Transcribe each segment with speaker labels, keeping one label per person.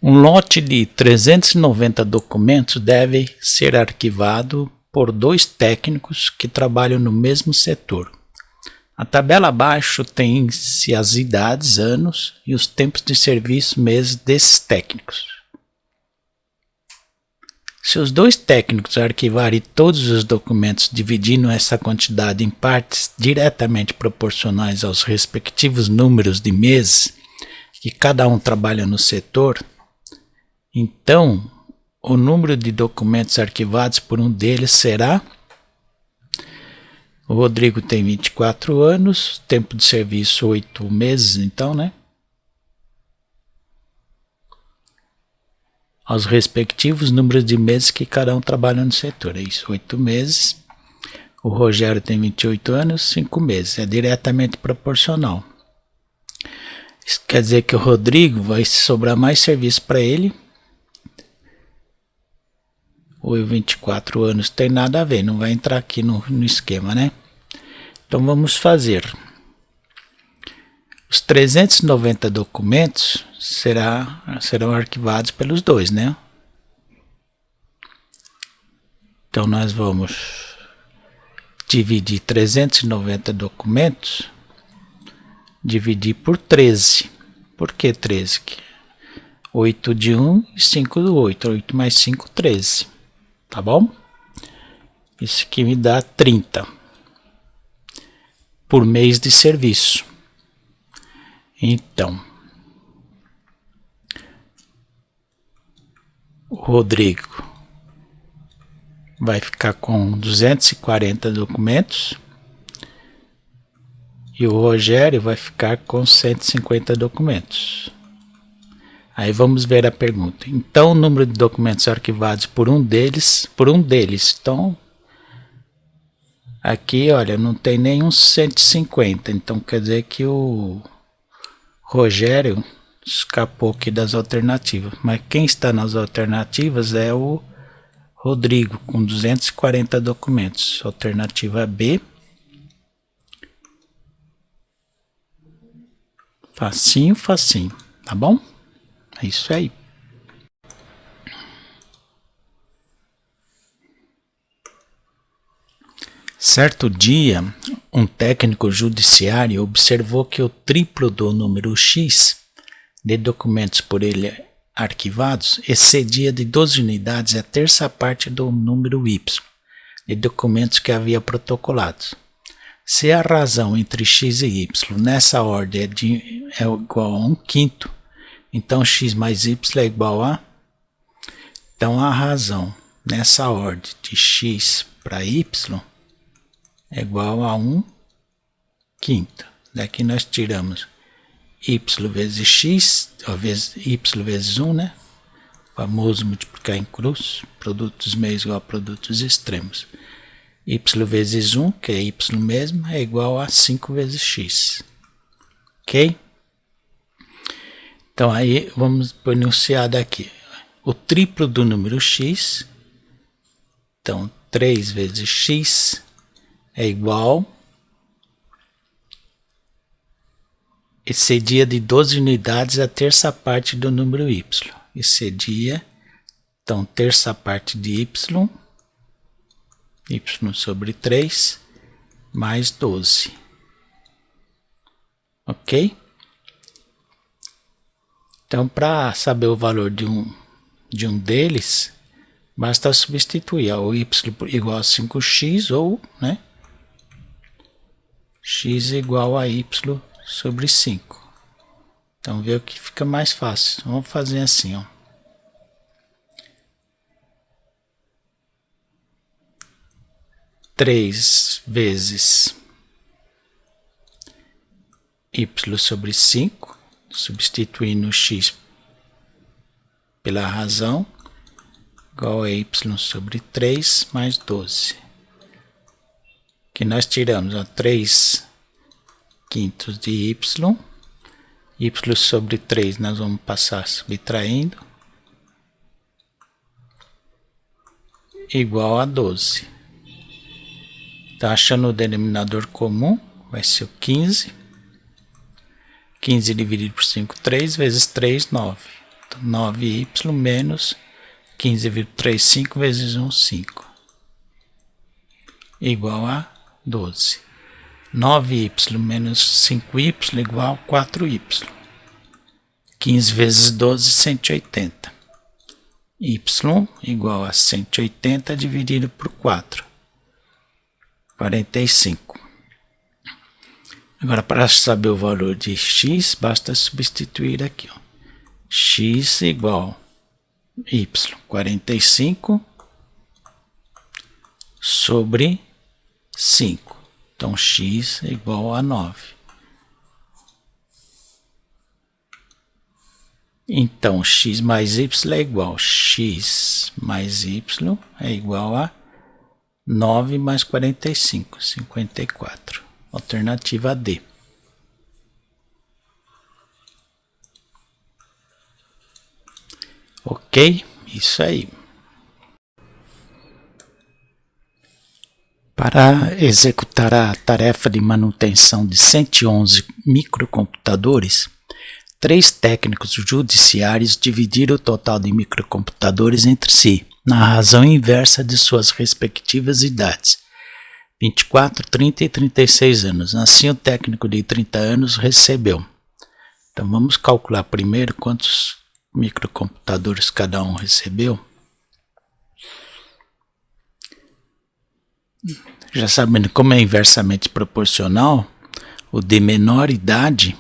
Speaker 1: Um lote de 390 documentos deve ser arquivado por 2 técnicos que trabalham no mesmo setor. A tabela abaixo tem-se as idades, anos e os tempos de serviço, meses desses técnicos. Se os 2 técnicos arquivarem todos os documentos dividindo essa quantidade em partes diretamente proporcionais aos respectivos números de meses que cada um trabalha no setor, então o número de documentos arquivados por um deles será: o Rodrigo tem 24 anos, tempo de serviço 8 meses, então, né? Aos respectivos números de meses que cada um trabalha no setor, é isso, 8 meses. O Rogério tem 28 anos, 5 meses, é diretamente proporcional. Isso quer dizer que o Rodrigo vai sobrar mais serviço para ele. O 24 anos tem nada a ver, não vai entrar aqui no esquema, né? Então vamos fazer. Os 390 documentos serão arquivados pelos 2, né? Então nós vamos dividir 390 documentos, dividir por 13. Por que 13? 8 de 1 e 5 do 8. 8 mais 5, 13. Tá bom? Isso aqui me dá 30 por mês de serviço. Então, o Rodrigo vai ficar com 240 documentos e o Rogério vai ficar com 150 documentos. Aí vamos ver a pergunta. Então, o número de documentos arquivados por um deles. Então, aqui, olha, não tem nenhum 150. Então, quer dizer que o Rogério escapou aqui das alternativas. Mas quem está nas alternativas é o Rodrigo, com 240 documentos. Alternativa B. Facinho, facinho. Tá bom? É isso aí. Certo dia, um técnico judiciário observou que o triplo do número X de documentos por ele arquivados excedia de 12 unidades a terça parte do número Y de documentos que havia protocolados. Se a razão entre X e Y nessa ordem é igual a 1/5, então x mais y é igual a... Então a razão nessa ordem de x para y é igual a 1/5. Daqui nós tiramos y vezes x, ou vezes y vezes 1, né? O famoso multiplicar em cruz, produtos meios igual a produtos extremos. Y vezes 1, que é y mesmo, é igual a 5 vezes x. Ok? Então aí vamos para o enunciado aqui. O triplo do número x, então 3 vezes x é igual, excedia de 12 unidades a terça parte do número y. Excedia, então terça parte de y sobre 3 mais 12. Ok? Então, para saber o valor de um deles, basta substituir o y igual a 5x ou, né, x igual a y sobre 5. Então, vê o que fica mais fácil. Vamos fazer assim, ó. Três vezes y sobre 5. Substituindo o x pela razão, igual a y sobre 3 mais 12. Que nós tiramos 3/5 de y sobre 3 nós vamos passar subtraindo, igual a 12. Então, achando o denominador comum, vai ser o 15. 15 dividido por 5, 3 vezes 3, 9. 9y menos 15,35 vezes 1, 5. Igual a 12. 9y menos 5y igual a 4y. 15 vezes 12, 180. Y igual a 180 dividido por 4. 45. Agora, para saber o valor de x, basta substituir aqui. Ó. X igual a y, 45 sobre 5. Então, x é igual a 9. Então, x mais y é igual a x mais y é igual a 9 mais 45, 54. Alternativa D. Ok? Isso aí. Para executar a tarefa de manutenção de 111 microcomputadores, 3 técnicos judiciários dividiram o total de microcomputadores entre si, na razão inversa de suas respectivas idades, 24, 30 e 36 anos. Assim, o técnico de 30 anos recebeu. Então, vamos calcular primeiro quantos microcomputadores cada um recebeu. Já sabendo como é inversamente proporcional, o de menor idade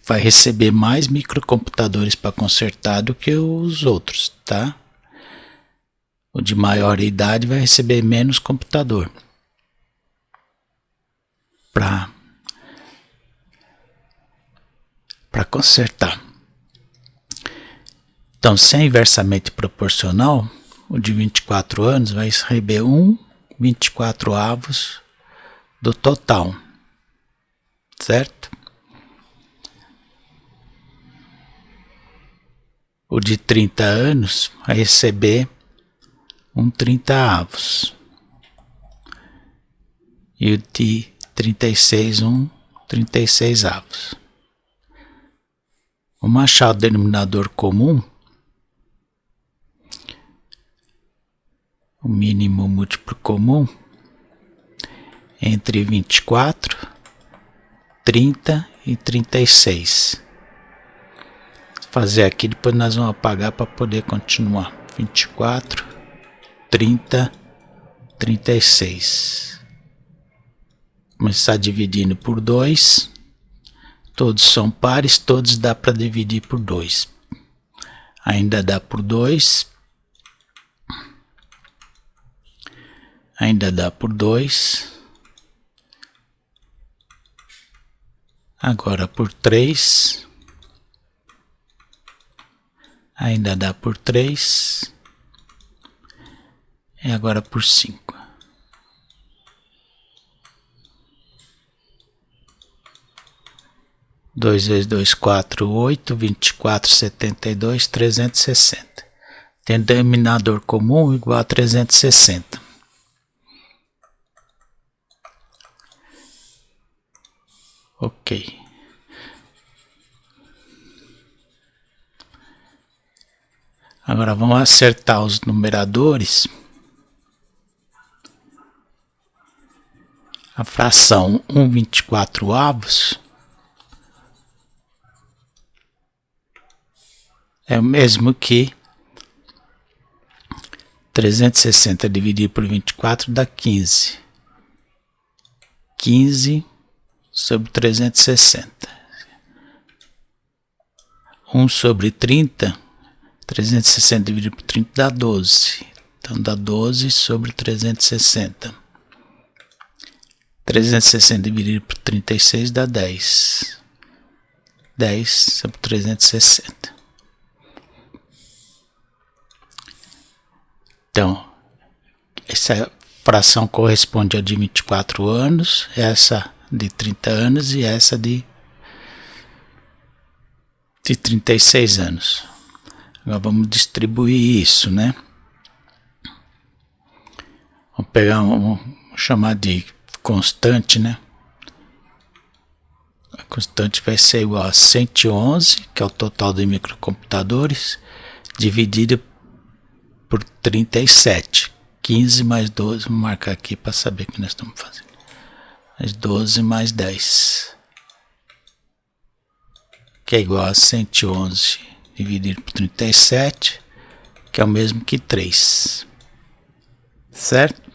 Speaker 1: vai receber mais microcomputadores para consertar do que os outros, tá? O de maior idade vai receber menos computador para consertar. Então, se é inversamente proporcional, o de 24 anos vai receber 1/24 do total, certo? O de 30 anos vai receber 1/30. E o de 36, 1/36. Vamos achar o denominador comum. O mínimo múltiplo comum entre 24, 30 e 36. Vou fazer aqui, depois nós vamos apagar para poder continuar. 24, 30, 36. Começar dividindo por 2. Todos são pares, todos dá para dividir por 2. Ainda dá por 2. Ainda dá por 2. Agora por 3. Ainda dá por 3. E agora por 5. Dois vezes 2, 4, 8, 24, 72, 360. Tem denominador comum igual a 360. Ok. Agora vamos acertar os numeradores. A fração 1/24 é o mesmo que 360 dividido por 24 dá 15. 15 sobre 360. 1 sobre 30, 360 dividido por 30 dá 12. Então dá 12 sobre 360. 360 dividido por 36 dá 10. 10 sobre 360. Então, essa fração corresponde a de 24 anos, essa de 30 anos e essa de 36 anos. Agora vamos distribuir isso, né? Vamos pegar, vamos chamar de constante, né? constante vai ser igual a 111, que é o total de microcomputadores, dividido por 37. 15 mais 12, vou marcar aqui para saber o que nós estamos fazendo. Mais 12 mais 10, que é igual a 111 dividido por 37, que é o mesmo que 3. Certo?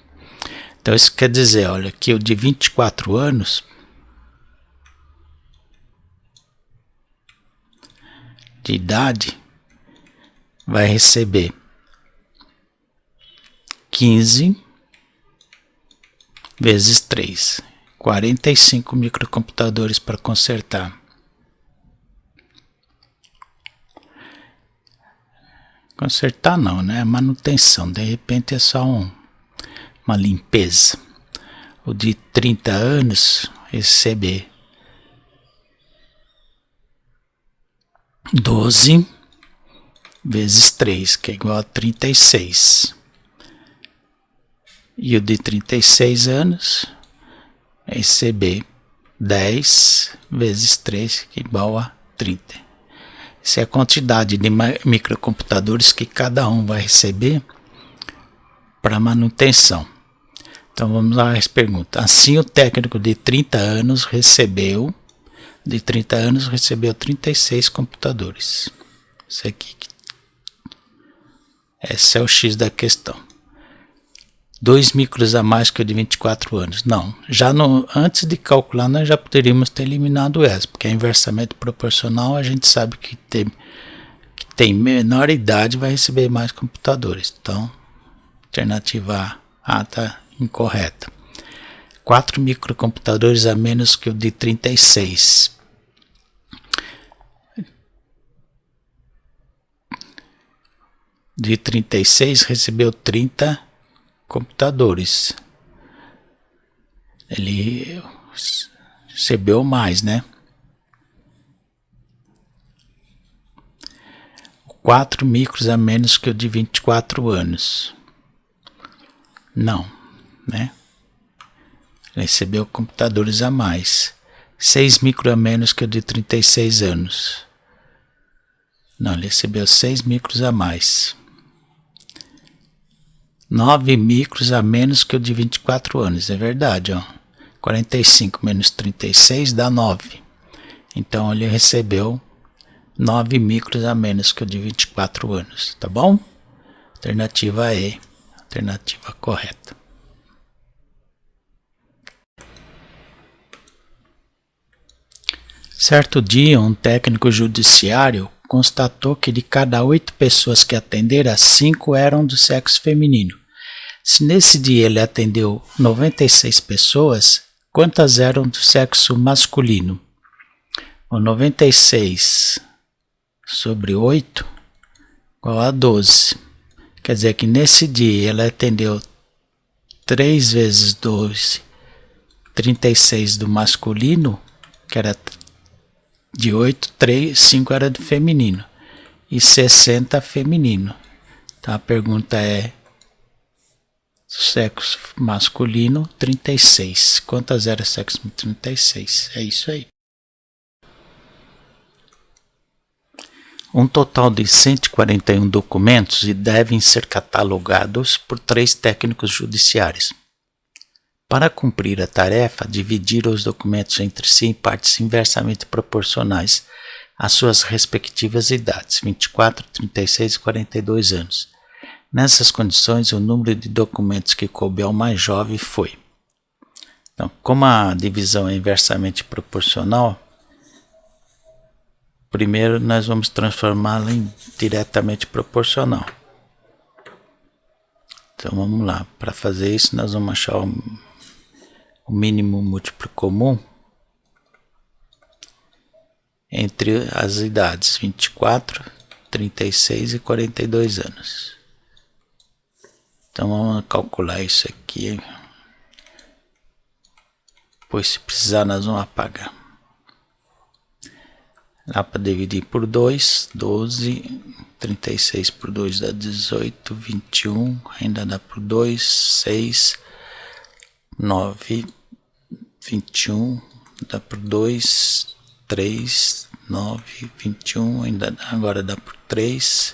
Speaker 1: Então isso quer dizer, olha, que o de 24 anos de idade vai receber 15 vezes 3, 45 microcomputadores para consertar. Consertar não, né? Manutenção, de repente é só uma limpeza. O de 30 anos receber 12 vezes 3, que é igual a 36. E o de 36 anos receber 10 vezes 3, que é igual a 30. Essa é a quantidade de microcomputadores que cada um vai receber para manutenção. Então vamos lá às perguntas. Assim, o técnico de 30 anos recebeu 36 computadores. Esse é o X da questão. 2 micros a mais que o de 24 anos. Não, antes de calcular nós já poderíamos ter eliminado essa, porque é inversamente proporcional, a gente sabe que tem menor idade vai receber mais computadores. Então, alternativa A está incorreta. 4 microcomputadores a menos que o de 36. De 36 recebeu 30 computadores. Ele recebeu mais, né? 4 micros a menos que o de 24 anos. Não, né? Ele recebeu computadores a mais. 6 micros a menos que o de 36 anos. Não, ele recebeu 6 micros a mais. 9 micros a menos que o de 24 anos, é verdade, ó. 45 menos 36 dá 9. Então ele recebeu 9 micros a menos que o de 24 anos, tá bom? Alternativa E, alternativa correta. Certo dia, um técnico judiciário constatou que de cada 8 pessoas que atenderam, 5 eram do sexo feminino. Se nesse dia ele atendeu 96 pessoas, quantas eram do sexo masculino? O 96 sobre 8 igual a 12. Quer dizer que nesse dia ele atendeu 3 vezes 12, 36 do masculino, que era de 8, 5 era do feminino e 60 feminino. Então a pergunta é sexo masculino 36. Quantas era sexo 36? É isso aí. Um total de 141 documentos e devem ser catalogados por 3 técnicos judiciários. Para cumprir a tarefa, dividir os documentos entre si em partes inversamente proporcionais às suas respectivas idades, 24, 36 e 42 anos. Nessas condições, o número de documentos que coube ao mais jovem foi. Então, como a divisão é inversamente proporcional, primeiro nós vamos transformá-la em diretamente proporcional. Então vamos lá, para fazer isso nós vamos achar o mínimo múltiplo comum entre as idades 24, 36 e 42 anos. Então vamos calcular isso aqui, pois se precisar nós vamos apagar. Dá para dividir por 2, 12, 36 por 2 dá 18, 21, ainda dá por 2, 6, 9, 21, dá por 2, 3, 9, 21, agora dá por 3,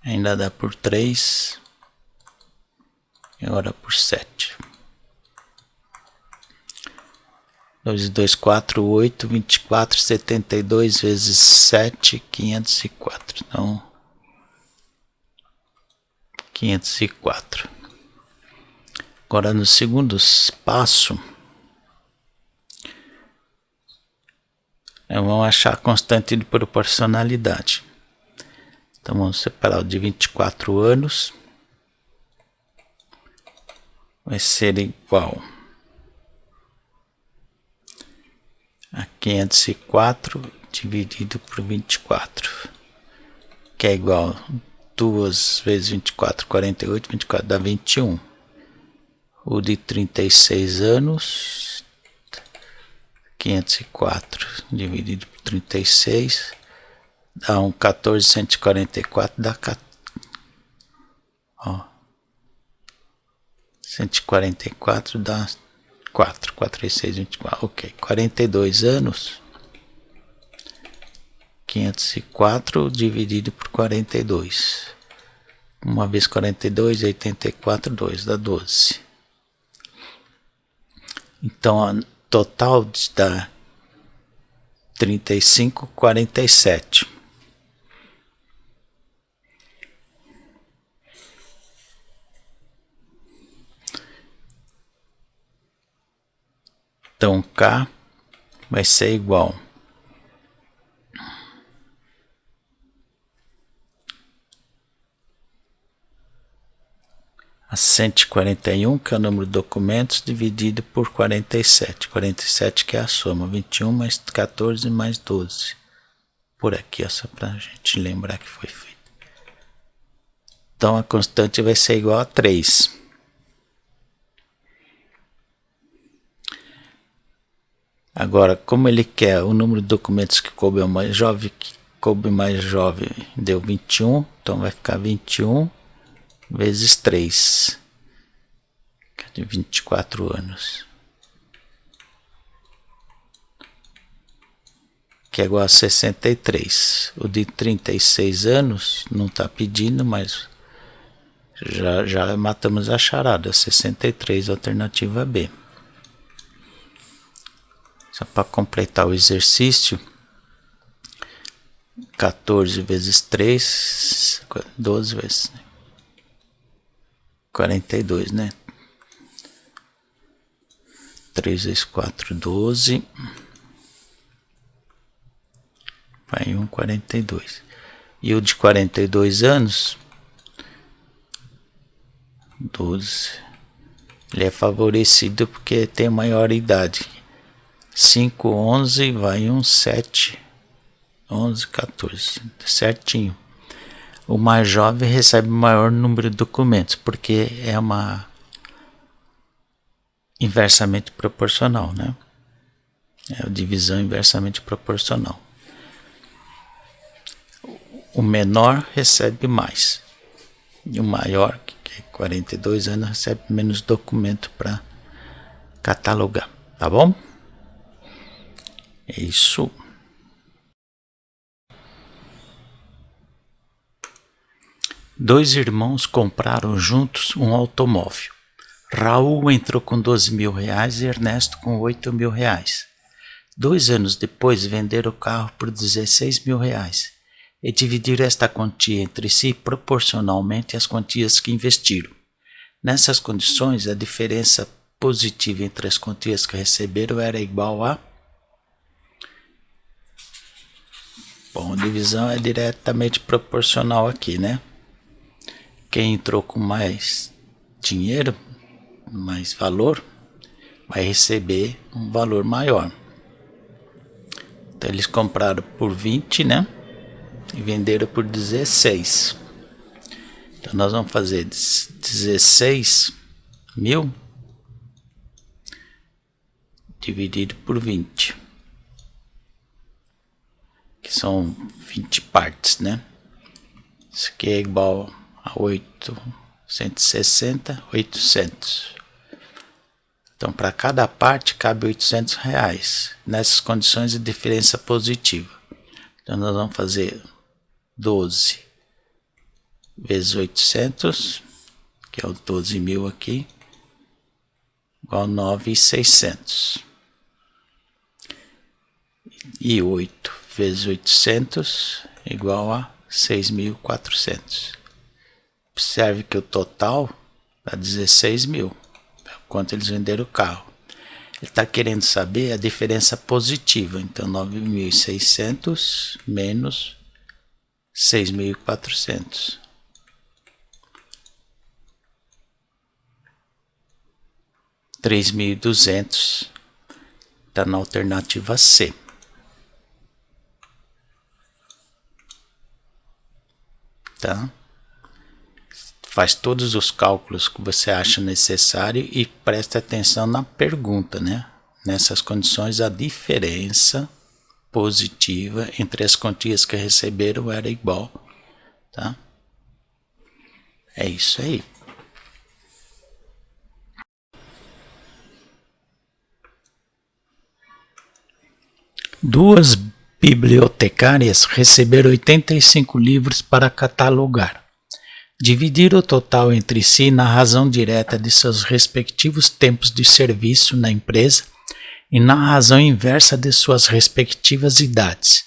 Speaker 1: ainda dá por 3, e agora por 7. 2, 2, 4, 8, 24, 72 vezes 7, 504. Então, 504. Agora, no segundo passo, vamos achar a constante de proporcionalidade. Então, vamos separar o de 24 anos. Vai ser igual a 504 dividido por 24, que é igual a 2 vezes 24, 48, 24 dá 21. O de 36 anos, 504 dividido por 36, dá um 1444, dá 144 dá 4, 4 e 6, 24, ok. 42 anos, 504 dividido por 42. 1 vezes 42, 84, 2, dá 12. Então, a total dá 35, 47. Então, K vai ser igual a 141, que é o número de documentos, dividido por 47. 47 que é a soma, 21 mais 14 mais 12. Por aqui, só para a gente lembrar que foi feito. Então, a constante vai ser igual a 3. Agora, como ele quer o número de documentos que coube ao mais jovem, deu 21, então vai ficar 21 vezes 3, que é de 24 anos, que é igual a 63. O de 36 anos não está pedindo, mas já matamos a charada, 63, alternativa B. Só para completar o exercício, 14 vezes 3, 12 vezes 42, né? 3 vezes 4, 12. Vai 1, 42. E o de 42 anos, 12. Ele é favorecido porque tem maior idade. 5, 11, vai 1, 7, 11, 14, certinho. O mais jovem recebe maior número de documentos, porque é uma inversamente proporcional, né? É a divisão inversamente proporcional. O menor recebe mais. E o maior, que é 42 anos, recebe menos documento para catalogar, tá bom? É isso. Dois irmãos compraram juntos um automóvel. Raul entrou com 12 mil reais e Ernesto com 8 mil reais. 2 anos depois venderam o carro por 16 mil reais e dividiram esta quantia entre si proporcionalmente às quantias que investiram. Nessas condições, a diferença positiva entre as quantias que receberam era igual a... Bom, a divisão é diretamente proporcional aqui, né? Quem entrou com mais dinheiro, mais valor, vai receber um valor maior. Então eles compraram por 20, né? E venderam por 16. Então nós vamos fazer 16 mil dividido por 20. Que são 20 partes, né? Isso aqui é igual a 860, 800. Então, para cada parte, cabe R$800. Nessas condições, a diferença positiva. Então, nós vamos fazer 12 vezes 800, que é o 12.000 aqui, igual a 9.600. E 8 vezes 800 igual a 6.400. Observe que o total dá 16.000. Quanto eles venderam o carro. Ele está querendo saber a diferença positiva. Então, 9.600 menos 6.400. 3.200. Está na alternativa C. Tá? Faz todos os cálculos que você acha necessário e preste atenção na pergunta, né? Nessas condições, a diferença positiva entre as quantias que receberam era igual, tá? É isso aí. Duas bibliotecárias receberam 85 livros para catalogar. Dividir o total entre si na razão direta de seus respectivos tempos de serviço na empresa e na razão inversa de suas respectivas idades.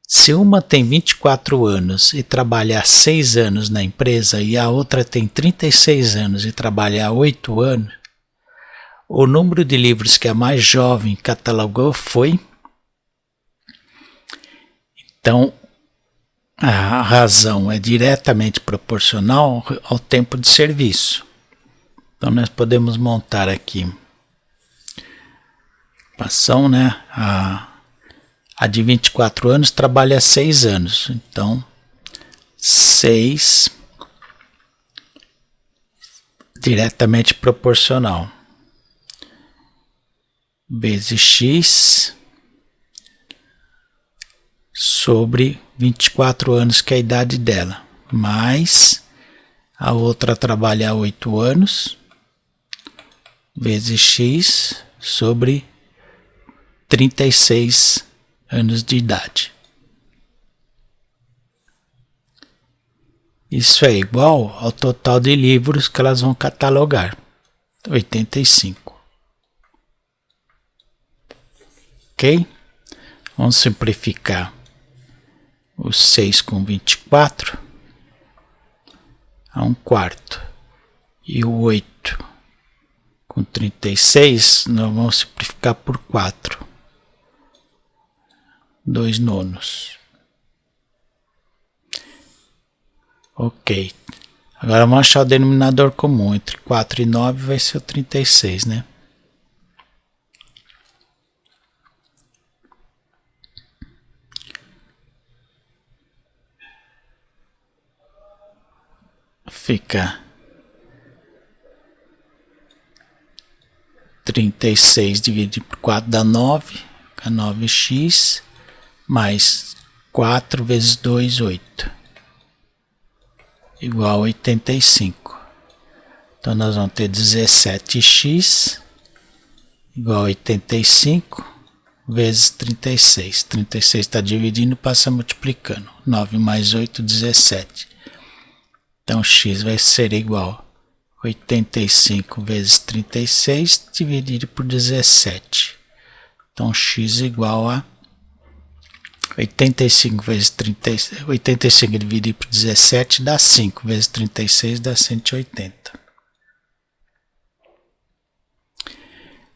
Speaker 1: Se uma tem 24 anos e trabalha há 6 anos na empresa e a outra tem 36 anos e trabalha há 8 anos, o número de livros que a mais jovem catalogou foi... Então, a razão é diretamente proporcional ao tempo de serviço. Então, nós podemos montar aqui a equação, né? A de 24 anos trabalha há 6 anos. Então, 6 diretamente proporcional vezes x sobre 24 anos, que é a idade dela, mais a outra trabalha há 8 anos, vezes x sobre 36 anos de idade. Isso é igual ao total de livros que elas vão catalogar, 85. Ok? Vamos simplificar o 6 com 24 a 1/4 e o 8 com 36 nós vamos simplificar por 4, 2/9. Ok, agora vamos achar o denominador comum. Entre 4 e 9 vai ser o 36, né? Fica 36 dividido por 4 dá 9, fica 9x, mais 4 vezes 2, 8, igual a 85. Então, nós vamos ter 17x igual a 85 vezes 36. 36 está dividindo, passa multiplicando. 9 mais 8, 17. Então, x vai ser igual a 85 vezes 36 dividido por 17. Então, x igual a 85 vezes 36. 85 dividido por 17 dá 5, vezes 36 dá 180.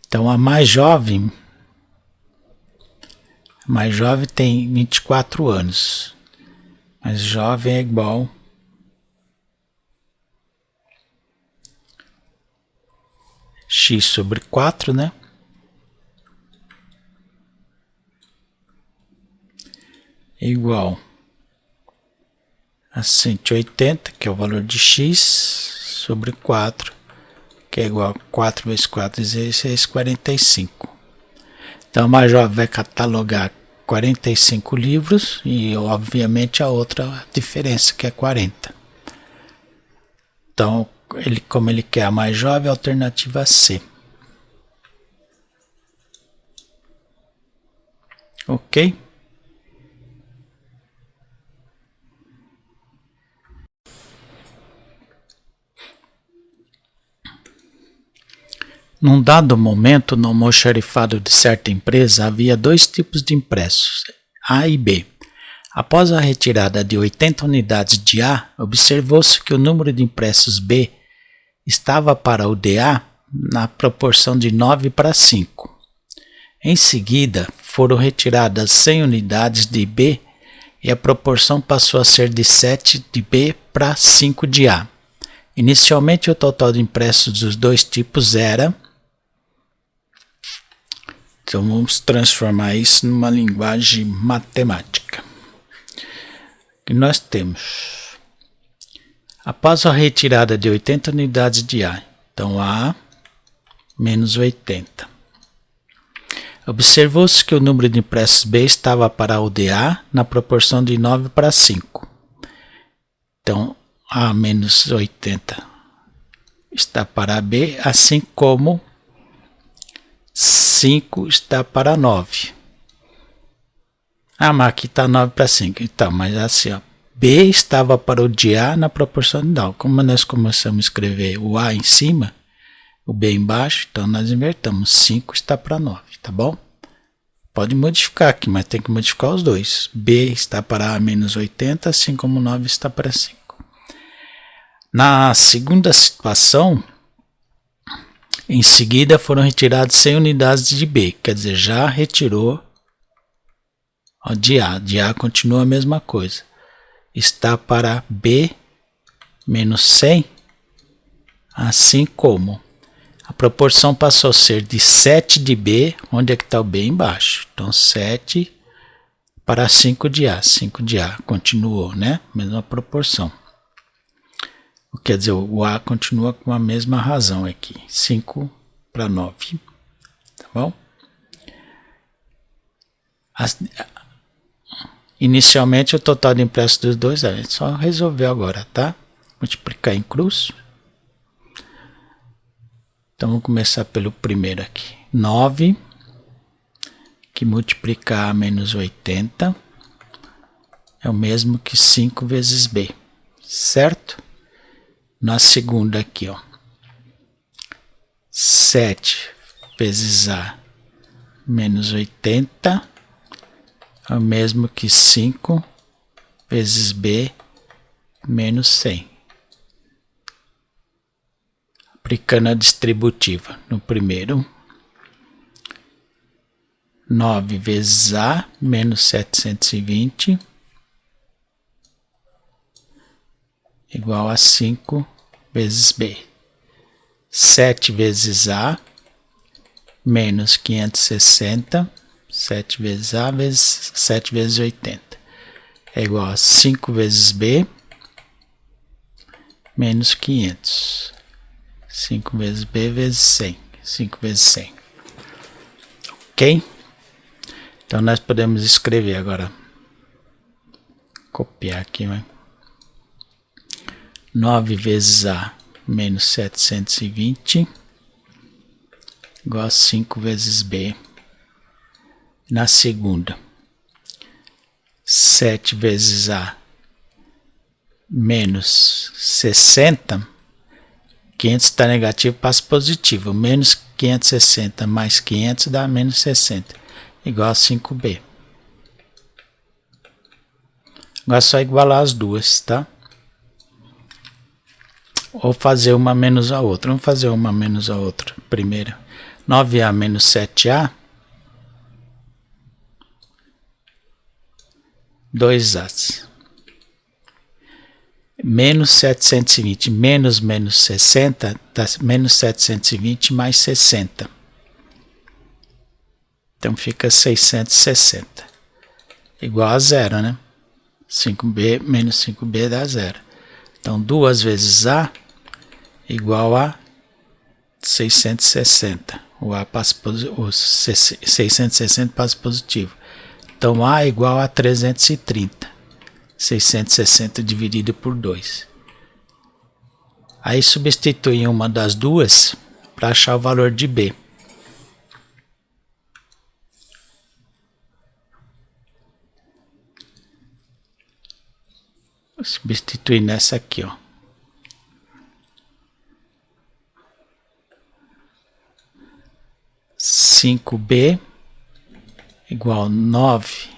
Speaker 1: Então, a mais jovem tem 24 anos. Mais jovem é igual x sobre 4, né? Igual a 180, que é o valor de x, sobre 4, que é igual a 4 vezes 4, 16, 45. Então, a mais jovem vai catalogar 45 livros e, obviamente, a outra diferença, que é 40. Então, como ele quer a mais jovem, a alternativa C. Ok? Num dado momento, no almoxarifado de certa empresa, havia dois tipos de impressos, A e B. Após a retirada de 80 unidades de A, observou-se que o número de impressos B estava para o de A na proporção de 9 para 5. Em seguida, foram retiradas 100 unidades de B e a proporção passou a ser de 7 de B para 5 de A. Inicialmente, o total de impressos dos dois tipos era... Então, vamos transformar isso numa linguagem matemática. Que nós temos, após a retirada de 80 unidades de A, então A menos 80. Observou-se que o número de impressos B estava para o de A na proporção de 9 para 5. Então, A menos 80 está para B, assim como 5 está para 9. Ah, mas aqui está 9 para 5. Então, mas assim, ó, B estava para o de A na proporção de A. Como nós começamos a escrever o A em cima, o B embaixo, então nós invertamos. 5 está para 9, tá bom? Pode modificar aqui, mas tem que modificar os dois. B está para A menos 80, assim como 9 está para 5. Na segunda situação, em seguida foram retiradas 100 unidades de B, quer dizer, já retirou de A. De A continua a mesma coisa. Está para B menos 100, assim como a proporção passou a ser de 7 de B, onde é que está o B embaixo. Então 7 para 5 de A. 5 de A continuou, né? Mesma proporção. Quer dizer, o A continua com a mesma razão aqui. 5 para 9. Tá bom? Inicialmente o total de impressos dos dois é só resolver agora, tá? Multiplicar em cruz. Então vamos começar pelo primeiro aqui. 9, que multiplicar A menos 80 é o mesmo que 5 vezes B, certo? Na segunda aqui, ó, 7 vezes A menos 80 é o mesmo que 5 vezes B menos 100. Aplicando a distributiva no primeiro, 9 vezes A menos 720 igual a 5 vezes B. 7 vezes A menos 560, 7 vezes A vezes 7 vezes 80 é igual a 5 vezes B menos 500. 5 vezes B vezes 100. 5 vezes 100. Ok? Então nós podemos escrever agora. Copiar aqui, vai. 9 vezes A menos 720 igual a 5 vezes B. Na segunda, 7 vezes A menos 60, 500 está negativo, passa positivo. Menos 560 mais 500 dá menos 60, igual a 5B. Agora é só igualar as duas, tá? Ou fazer uma menos a outra. Vamos fazer uma menos a outra primeiro. 9A menos 7A. 2As. Menos 720 menos 60 dá menos 720 mais 60. Então fica 660. Igual a zero, né? 5B menos 5B dá zero. Então 2 vezes A igual a 660. O A passa o 660 passa positivo. Então A é igual a 330. 660 dividido por 2. Aí substitui uma das duas para achar o valor de B. substituir nessa aqui, ó. 5b igual 9.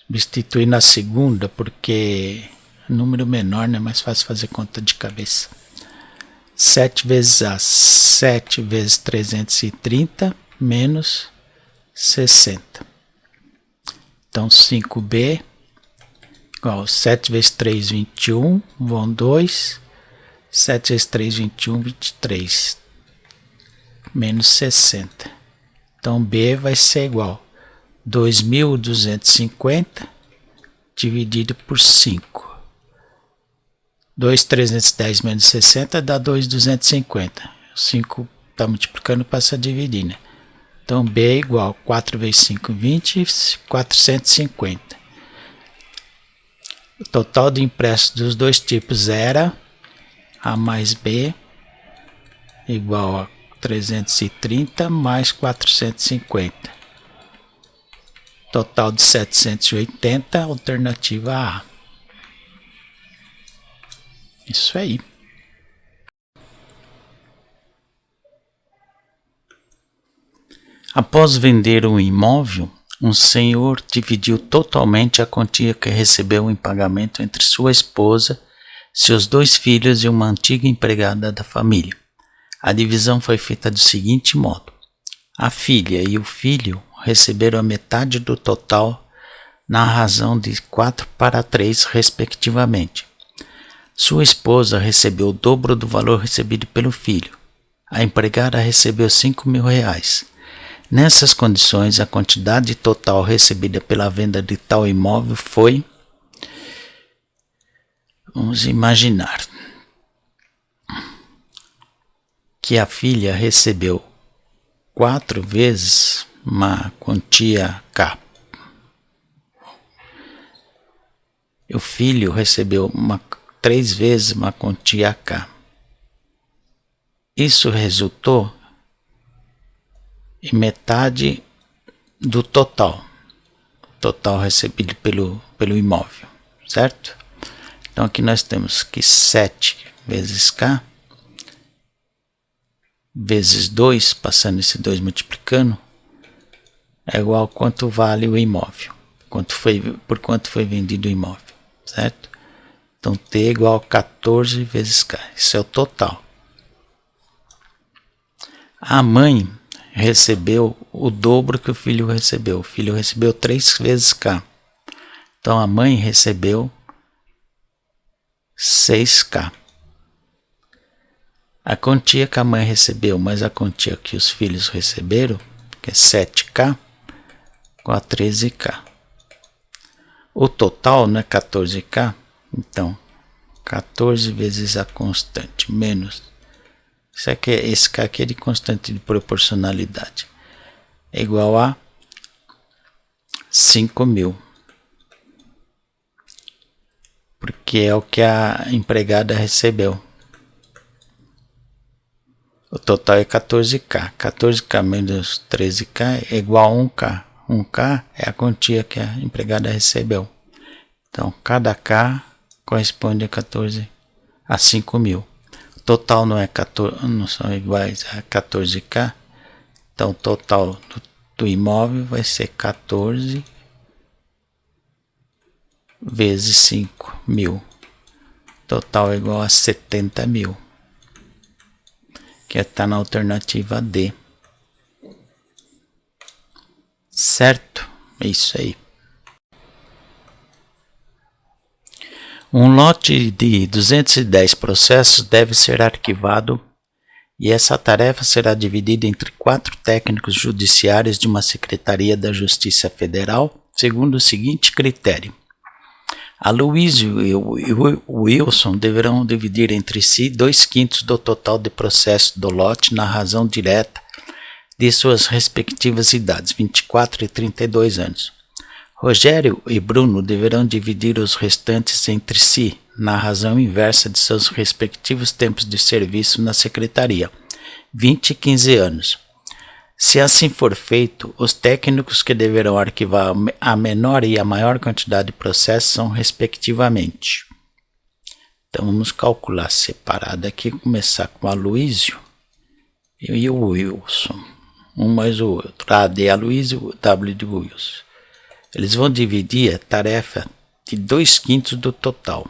Speaker 1: Substituir na segunda, porque número menor, né? Mais fácil fazer conta de cabeça. 7 vezes A, 7 vezes 330 menos 60. Então 5b igual 7 vezes 3, 21, vão 2. 7 vezes 3, 21, 23. Menos 60. Então B vai ser igual 2.250 dividido por 5. 2.310 menos 60 dá 2.250. 5 está multiplicando, passa a dividir, né? Então B é igual 4 vezes 5, 20, 450. O total de empréstimos dos dois tipos era A mais B igual a 330 mais 450. Total de 780, alternativa A. Isso aí. Após vender um imóvel, um senhor dividiu totalmente a quantia que recebeu em pagamento entre sua esposa, seus 2 filhos e uma antiga empregada da família. A divisão foi feita do seguinte modo: a filha e o filho receberam a metade do total na razão de 4:3, respectivamente. Sua esposa recebeu o dobro do valor recebido pelo filho. A empregada recebeu R$5.000. Nessas condições, a quantidade total recebida pela venda de tal imóvel foi... Vamos imaginar que a filha recebeu 4 vezes uma quantia K. O filho recebeu 3 vezes uma quantia K. Isso resultou em metade do total recebido pelo imóvel, certo? Então aqui nós temos que 7 vezes K vezes 2, passando esse 2 multiplicando, é igual a quanto vale o imóvel, por quanto foi vendido o imóvel, certo? Então T é igual a 14 vezes K, isso é o total. A mãe recebeu o dobro que o filho recebeu. O filho recebeu 3 vezes K. Então a mãe recebeu 6K. A quantia que a mãe recebeu mais a quantia que os filhos receberam, que é 7K, igual a 13K. O total não é 14K? Então, 14 vezes a constante menos... Esse K aqui é de constante de proporcionalidade. É igual a 5.000. Porque é o que a empregada recebeu. O total é 14K. 14K menos 13K é igual a 1K. 1K é a quantia que a empregada recebeu. Então, cada K corresponde a 5.000. Total não são iguais a 14K, então o total do imóvel vai ser 14 vezes 5.000, total é igual a 70.000, que está na alternativa D, certo? É isso aí. Um lote de 210 processos deve ser arquivado e essa tarefa será dividida entre 4 técnicos judiciários de uma Secretaria da Justiça Federal, segundo o seguinte critério. A Luiz e o Wilson deverão dividir entre si 2/5 do total de processos do lote na razão direta de suas respectivas idades, 24 e 32 anos. Rogério e Bruno deverão dividir os restantes entre si, na razão inversa de seus respectivos tempos de serviço na secretaria, 20 e 15 anos. Se assim for feito, os técnicos que deverão arquivar a menor e a maior quantidade de processos são respectivamente. Então vamos calcular separado aqui, começar com o Aloysio e o Wilson. Um mais o outro. A de Aloysio, W de Wilson. Eles vão dividir a tarefa de 2/5 do total.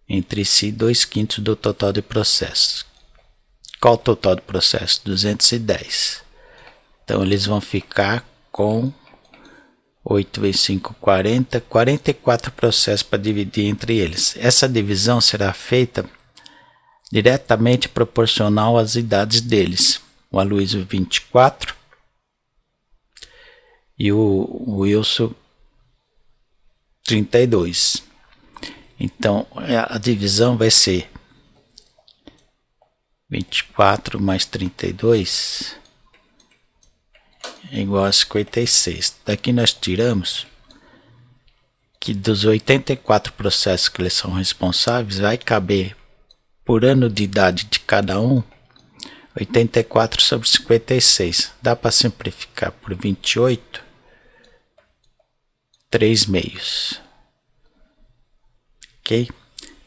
Speaker 1: Entre si, 2/5 do total de processos. Qual o total de processo? 210. Então eles vão ficar com 8 vezes 5, 40, 44 processos para dividir entre eles. Essa divisão será feita diretamente proporcional às idades deles. O Aloysio 24 e o Wilson 32. Então a divisão vai ser 24 mais 32 é igual a 56. Daqui nós tiramos que dos 84 processos que eles são responsáveis, vai caber por ano de idade de cada um 84 sobre 56. Dá para simplificar por 28, 3 meios. Ok?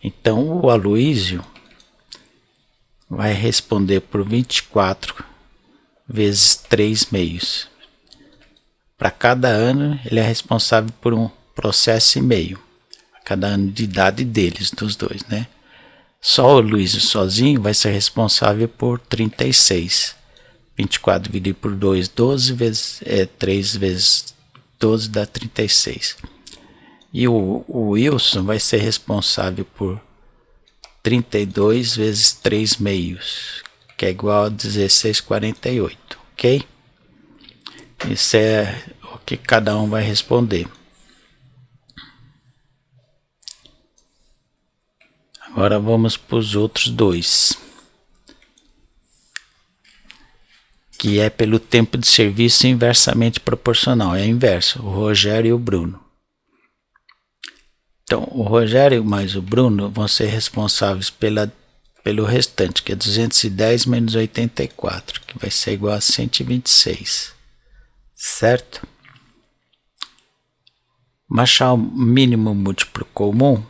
Speaker 1: Então o Aloysio vai responder por 24 vezes 3 meios. Para cada ano, ele é responsável por um processo e meio. Cada ano de idade deles, dos dois, né? Só o Aloysio sozinho vai ser responsável por 36. 24 dividido por 2, 12 vezes 3 vezes 12 dá 36. E o Wilson vai ser responsável por 32 vezes 3 meios, que é igual a 16,48, ok? Isso é o que cada um vai responder. Agora vamos para os outros dois, que é pelo tempo de serviço inversamente proporcional, é inverso, o Rogério e o Bruno. Então, o Rogério mais o Bruno vão ser responsáveis pelo restante, que é 210 menos 84, que vai ser igual a 126, certo? Achar o mínimo múltiplo comum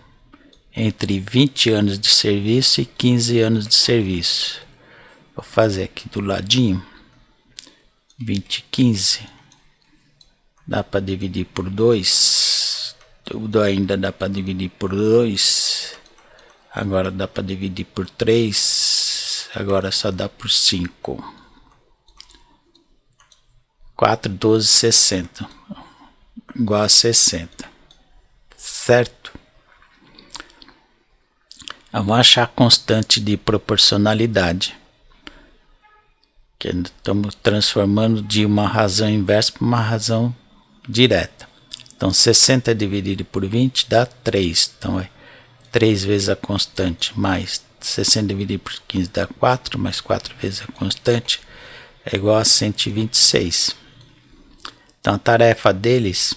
Speaker 1: entre 20 anos de serviço e 15 anos de serviço. Vou fazer aqui do ladinho. 20 e 15. Dá para dividir por 2. Tudo ainda dá para dividir por 2. Agora dá para dividir por 3. Agora só dá por 5. 4, 12, 60. Igual a 60. Certo? Vamos achar a constante de proporcionalidade, que estamos transformando de uma razão inversa para uma razão direta. Então 60 dividido por 20 dá 3, então é 3 vezes a constante, mais 60 dividido por 15 dá 4, mais 4 vezes a constante é igual a 126. Então a tarefa deles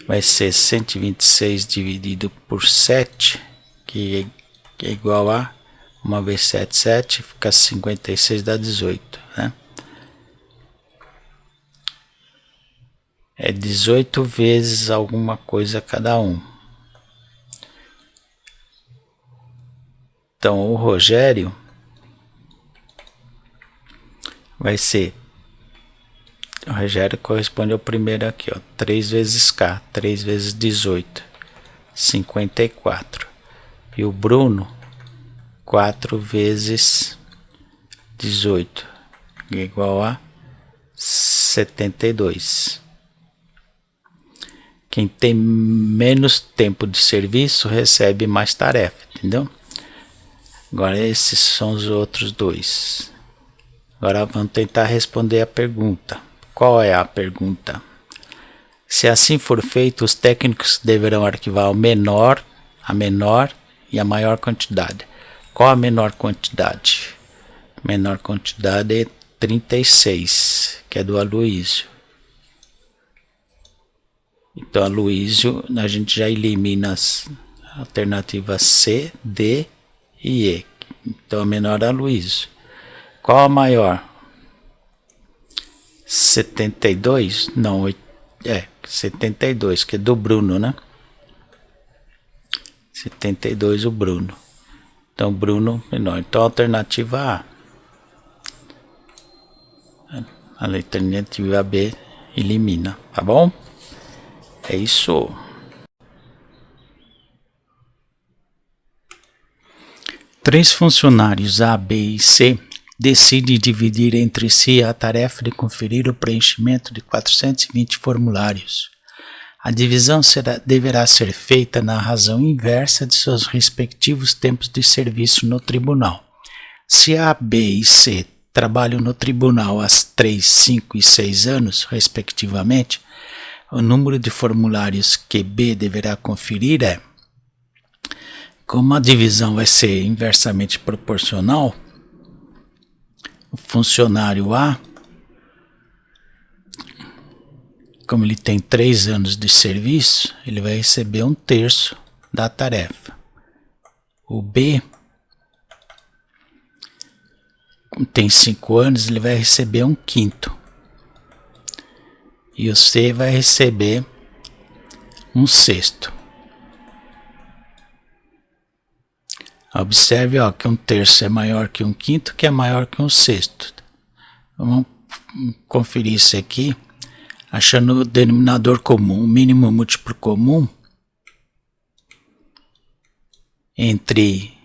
Speaker 1: vai ser 126 dividido por 7, que é igual a 1 vezes 7, 7, fica 56, dá 18, né? É 18 vezes alguma coisa cada um. Então o Rogério vai ser, o Rogério corresponde ao primeiro aqui, ó, 3 vezes K, 3 vezes 18, 54. E o Bruno, 4 vezes 18, é igual a 72. Quem tem menos tempo de serviço recebe mais tarefa, entendeu? Agora esses são os outros dois. Agora vamos tentar responder a pergunta. Qual é a pergunta? Se assim for feito, os técnicos deverão arquivar a menor e a maior quantidade. Qual a menor quantidade? A menor quantidade é 36, que é do Aloysio. Então, Aloysio, a gente já elimina as alternativas C, D e E. Então, a menor é Aloysio. Qual a maior? 72, não, 72, que é do Bruno, né? 72 o Bruno. Então, Bruno menor. Então, alternativa A. A alternativa B elimina, tá bom? É isso. Três funcionários A, B e C decidem dividir entre si a tarefa de conferir o preenchimento de 420 formulários. A divisão deverá ser feita na razão inversa de seus respectivos tempos de serviço no tribunal. Se A, B e C trabalham no tribunal há 3, 5 e 6 anos, respectivamente, o número de formulários que B deverá conferir é: como a divisão vai ser inversamente proporcional, o funcionário A, como ele tem 3 anos de serviço, ele vai receber 1/3 da tarefa. O B, como tem 5 anos, ele vai receber 1/5. E o C vai receber 1/6. Observe que 1/3 é maior que 1/5, que é maior que 1/6. Vamos conferir isso aqui, achando o denominador comum, o mínimo múltiplo comum entre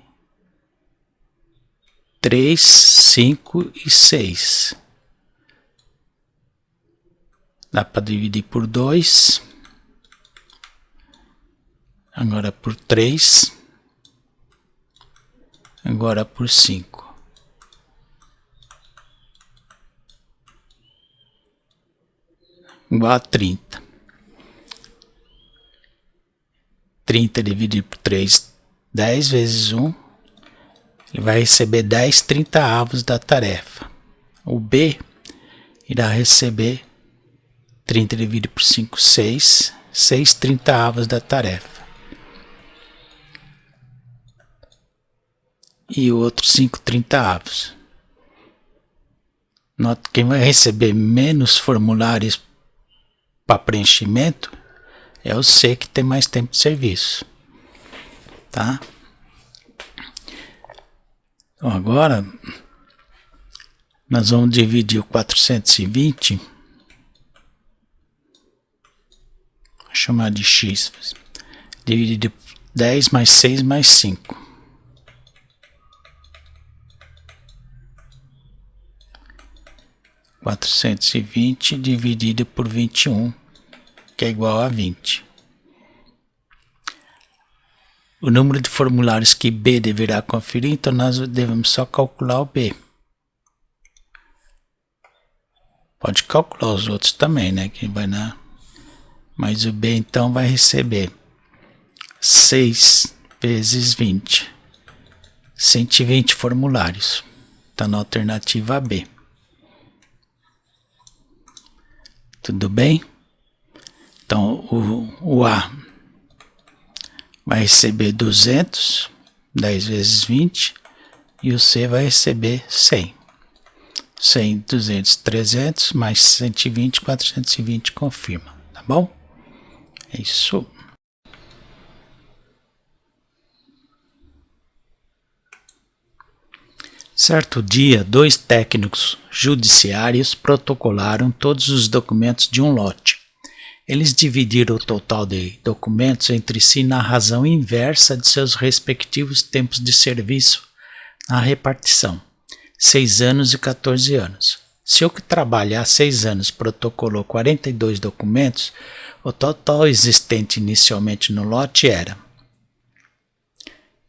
Speaker 1: 3, 5 e 6. Dá para dividir por 2, agora por 3, agora por 5. Igual a 30. 30 dividido por 3, 10 vezes 1. Ele vai receber 10/30 da tarefa. O B irá receber 30 dividido por 5, 6. 6/30 da tarefa. E o outro 5/30. Nota que quem vai receber menos formulários para preenchimento é o C, que tem mais tempo de serviço, tá? Então agora nós vamos dividir o 420, vou chamar de X, dividido por 10 mais 6 mais 5. 420 dividido por 21, que é igual a 20. O número de formulários que B deverá conferir, então nós devemos só calcular o B. Pode calcular os outros também, né? Que vai na... Mas o B então vai receber 6 vezes 20. 120 formulários. Está na alternativa B. Tudo bem? Então, o A vai receber 200, 10 vezes 20, e o C vai receber 100. 100, 200, 300, mais 120, 420, confirma, tá bom? É isso. Certo dia, 2 técnicos judiciários protocolaram todos os documentos de um lote. Eles dividiram o total de documentos entre si na razão inversa de seus respectivos tempos de serviço na repartição, 6 anos e 14 anos. Se o que trabalha há 6 anos protocolou 42 documentos, o total existente inicialmente no lote era...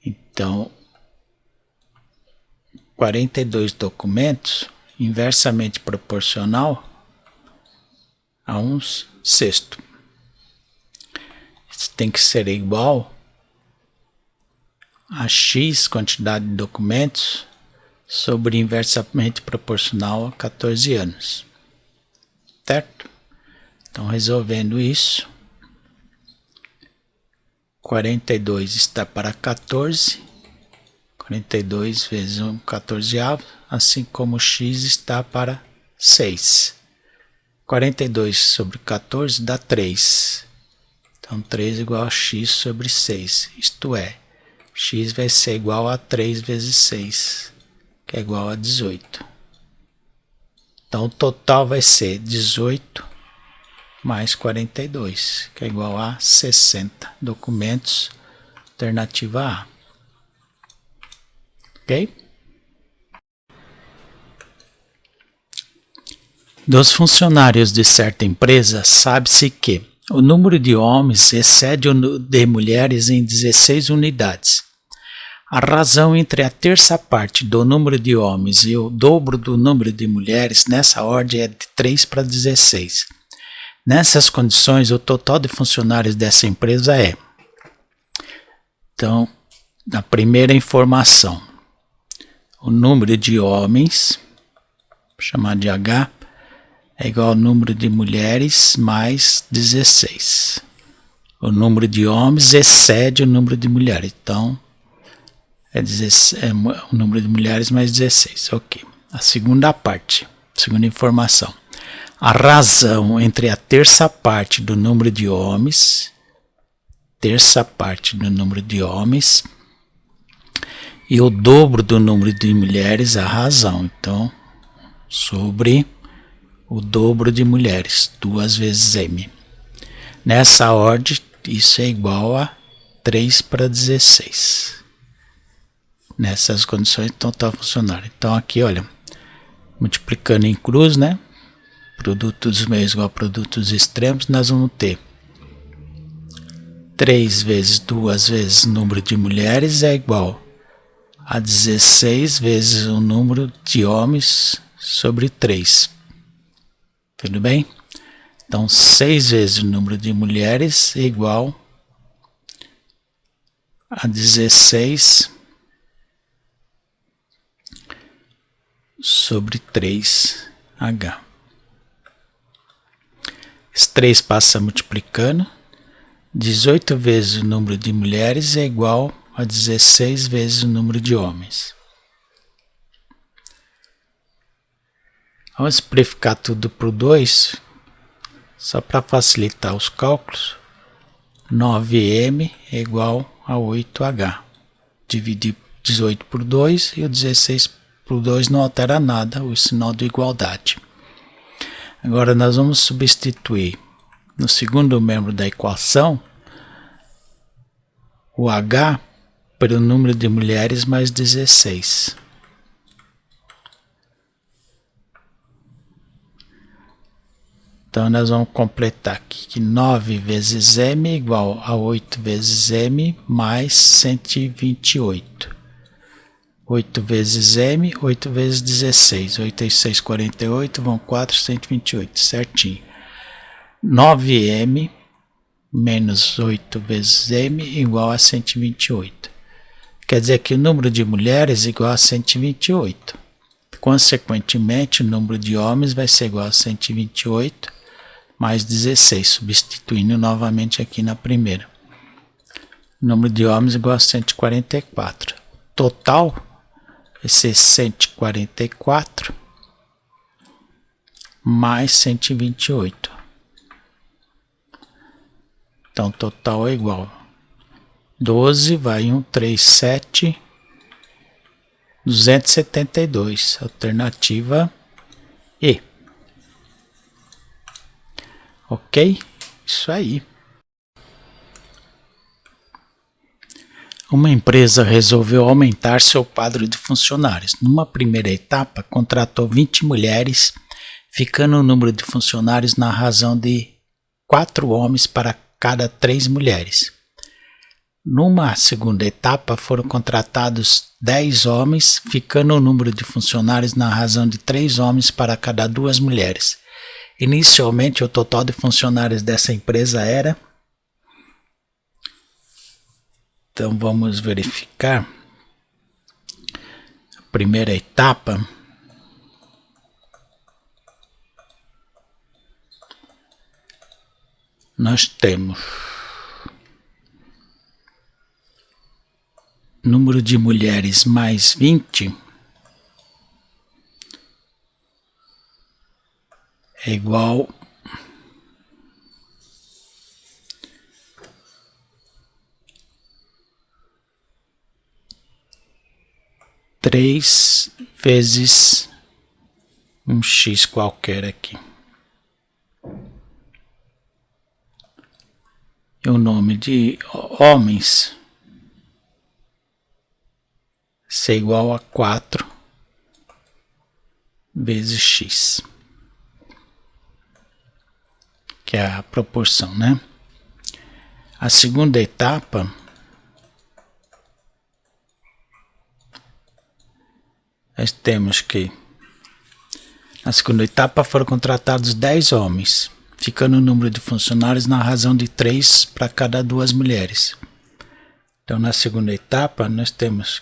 Speaker 1: Então, 42 documentos, inversamente proporcional a 1/6. Isso tem que ser igual a X quantidade de documentos sobre inversamente proporcional a 14 anos. Certo? Então, resolvendo isso, 42 está para 14. 42 vezes 1/14, assim como X está para 6. 42 sobre 14 dá 3. Então 3 igual a x sobre 6. Isto é, x vai ser igual a 3 vezes 6, que é igual a 18. Então o total vai ser 18 mais 42, que é igual a 60. Documentos, alternativa A. Ok? Dos funcionários de certa empresa, sabe-se que o número de homens excede o de mulheres em 16 unidades. A razão entre a terça parte do número de homens e o dobro do número de mulheres nessa ordem é de 3 para 16. Nessas condições, o total de funcionários dessa empresa é. Então, na primeira informação, o número de homens, vou chamar de H, é igual ao número de mulheres mais 16. O número de homens excede o número de mulheres, então é o número de mulheres mais 16. Ok. A segunda parte, segunda informação. A razão entre a terça parte do número de homens, e o dobro do número de mulheres, a razão. Então, sobre o dobro de mulheres, 2 vezes M. Nessa ordem, isso é igual a 3 para 16. Nessas condições, então está funcionando. Então aqui, olha, multiplicando em cruz, né? Produto dos meios igual a produto dos extremos, nós vamos ter 3 vezes 2 vezes o número de mulheres é igual a 16 vezes o número de homens sobre 3. Tudo bem? Então, 6 vezes o número de mulheres é igual a 16 sobre 3H. Esse 3 passa multiplicando. 18 vezes o número de mulheres é igual a 16 vezes o número de homens. Vamos simplificar tudo por 2, só para facilitar os cálculos. 9M é igual a 8H. Dividir 18 por 2 e o 16 por 2 não altera nada, o sinal de igualdade. Agora nós vamos substituir no segundo membro da equação o H pelo número de mulheres mais 16. Então nós vamos completar aqui que 9 vezes M é igual a 8 vezes M mais 128. 8 vezes M, 8 vezes 16. 8 e 6, 48, vão 4, 128, certinho. 9M menos 8 vezes M igual a 128. Quer dizer que o número de mulheres é igual a 128. Consequentemente, o número de homens vai ser igual a 128 mais 16, substituindo novamente aqui na primeira. O número de homens é igual a 144. Total vai ser 144 mais 128. Então, total é igual 12, vai 1, 3, 7, 272. Alternativa E. Ok? Isso aí. Uma empresa resolveu aumentar seu quadro de funcionários. Numa primeira etapa, contratou 20 mulheres, ficando o número de funcionários na razão de 4 homens para cada 3 mulheres. Numa segunda etapa, foram contratados 10 homens, ficando o número de funcionários na razão de 3 homens para cada 2 mulheres. Inicialmente, o total de funcionários dessa empresa era... Então, vamos verificar. A primeira etapa. Nós temos número de mulheres mais 20 é igual a 3 vezes um x qualquer aqui. E o nome de homens ser igual a 4 vezes x, que é a proporção, né? A segunda etapa nós temos que na segunda etapa foram contratados 10 homens, ficando o número de funcionários na razão de 3 para cada 2 mulheres. Então na segunda etapa nós temos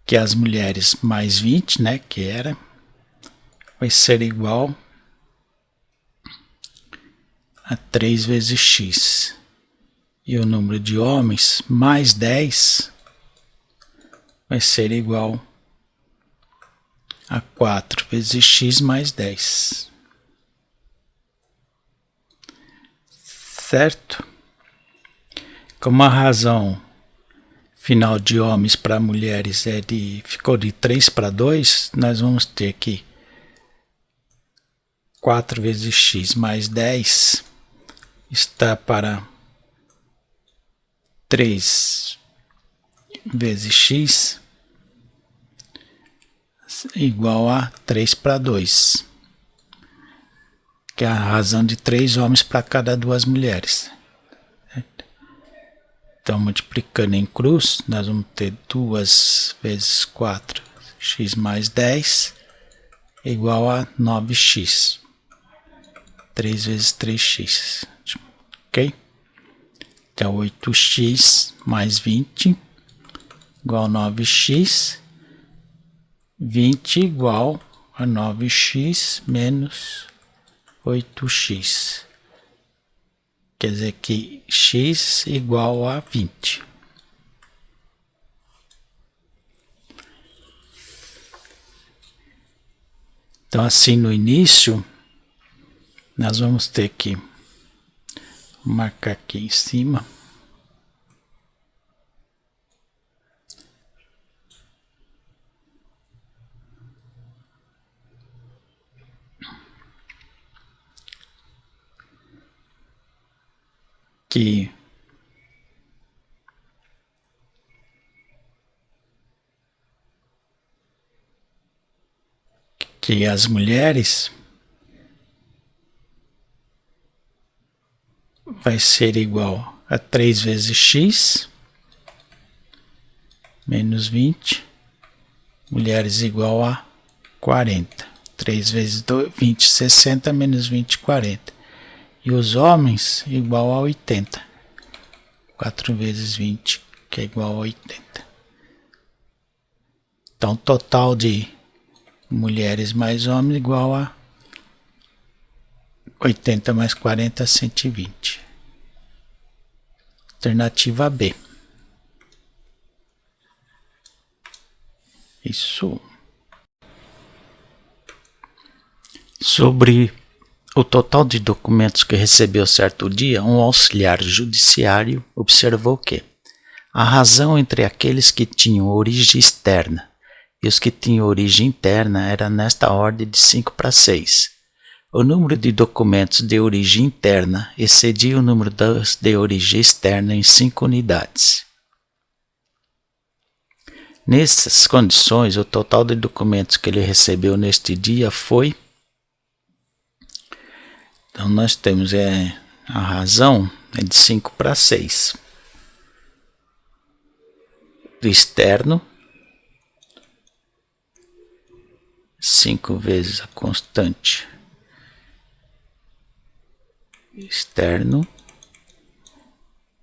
Speaker 1: que as mulheres mais 20, né, que era, vai ser igual a 3 vezes x. E o número de homens mais 10 vai ser igual a 4 vezes x mais 10. Certo? Como a razão final de homens para mulheres ficou de 3 para 2, nós vamos ter aqui 4 vezes x mais 10 está para 3 vezes x igual a 3 para 2, que é a razão de 3 homens para cada 2 mulheres. Então, multiplicando em cruz, nós vamos ter 2 vezes 4 x mais 10 igual a 9x. 3 vezes 3x. Ok? Então, 8x mais 20 igual a 9x. 20 igual a 9x menos 8x. Quer dizer que x igual a 20. Então, assim, no início, nós vamos ter que marcar aqui em cima. Que as mulheres vai ser igual a 3 vezes x menos 20, mulheres igual a 40. 3 vezes 20, 60 menos 20, 40. E os homens igual a 80. 4 vezes 20, que é igual a 80. Então, total de mulheres mais homens igual a 80 mais 40, 120. Alternativa B. Isso. Sobre o total de documentos que recebeu certo dia, um auxiliar judiciário observou que a razão entre aqueles que tinham origem externa e os que tinham origem interna era nesta ordem de 5 para 6. O número de documentos de origem interna excedia o número dos de origem externa em 5 unidades. Nessas condições, o total de documentos que ele recebeu neste dia foi... Então, nós temos a razão é de 5 para 6. Do externo, 5 vezes a constante externo.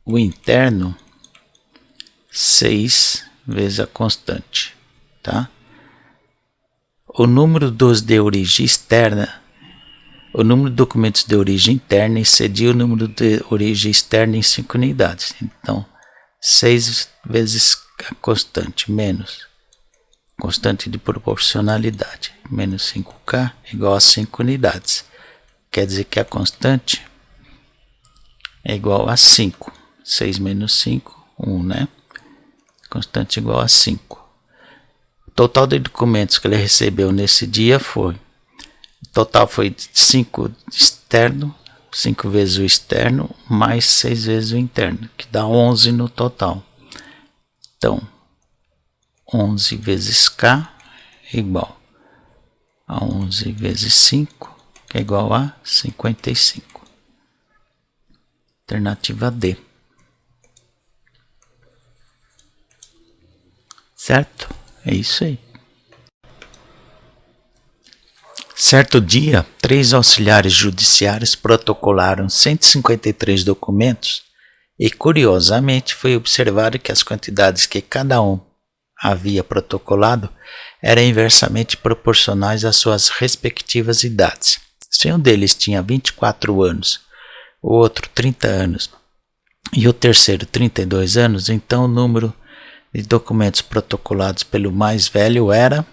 Speaker 1: O interno, 6 vezes a constante, tá? O número dos de origem externa, o número de documentos de origem interna excedia o número de origem externa em 5 unidades. Então, 6 vezes a constante menos constante de proporcionalidade. Menos 5K igual a 5 unidades. Quer dizer que a constante é igual a 5. 6 menos 5, 1, né? Constante igual a 5. O total de documentos que ele recebeu nesse dia foi... O total foi 5 externo, 5 vezes o externo, mais 6 vezes o interno, que dá 11 no total. Então, 11 vezes K é igual a 11 vezes 5, que é igual a 55. Alternativa D. Certo? É isso aí. Certo dia, 3 auxiliares judiciários protocolaram 153 documentos e, curiosamente, foi observado que as quantidades que cada um havia protocolado eram inversamente proporcionais às suas respectivas idades. Se um deles tinha 24 anos, o outro 30 anos e o terceiro 32 anos, então o número de documentos protocolados pelo mais velho era...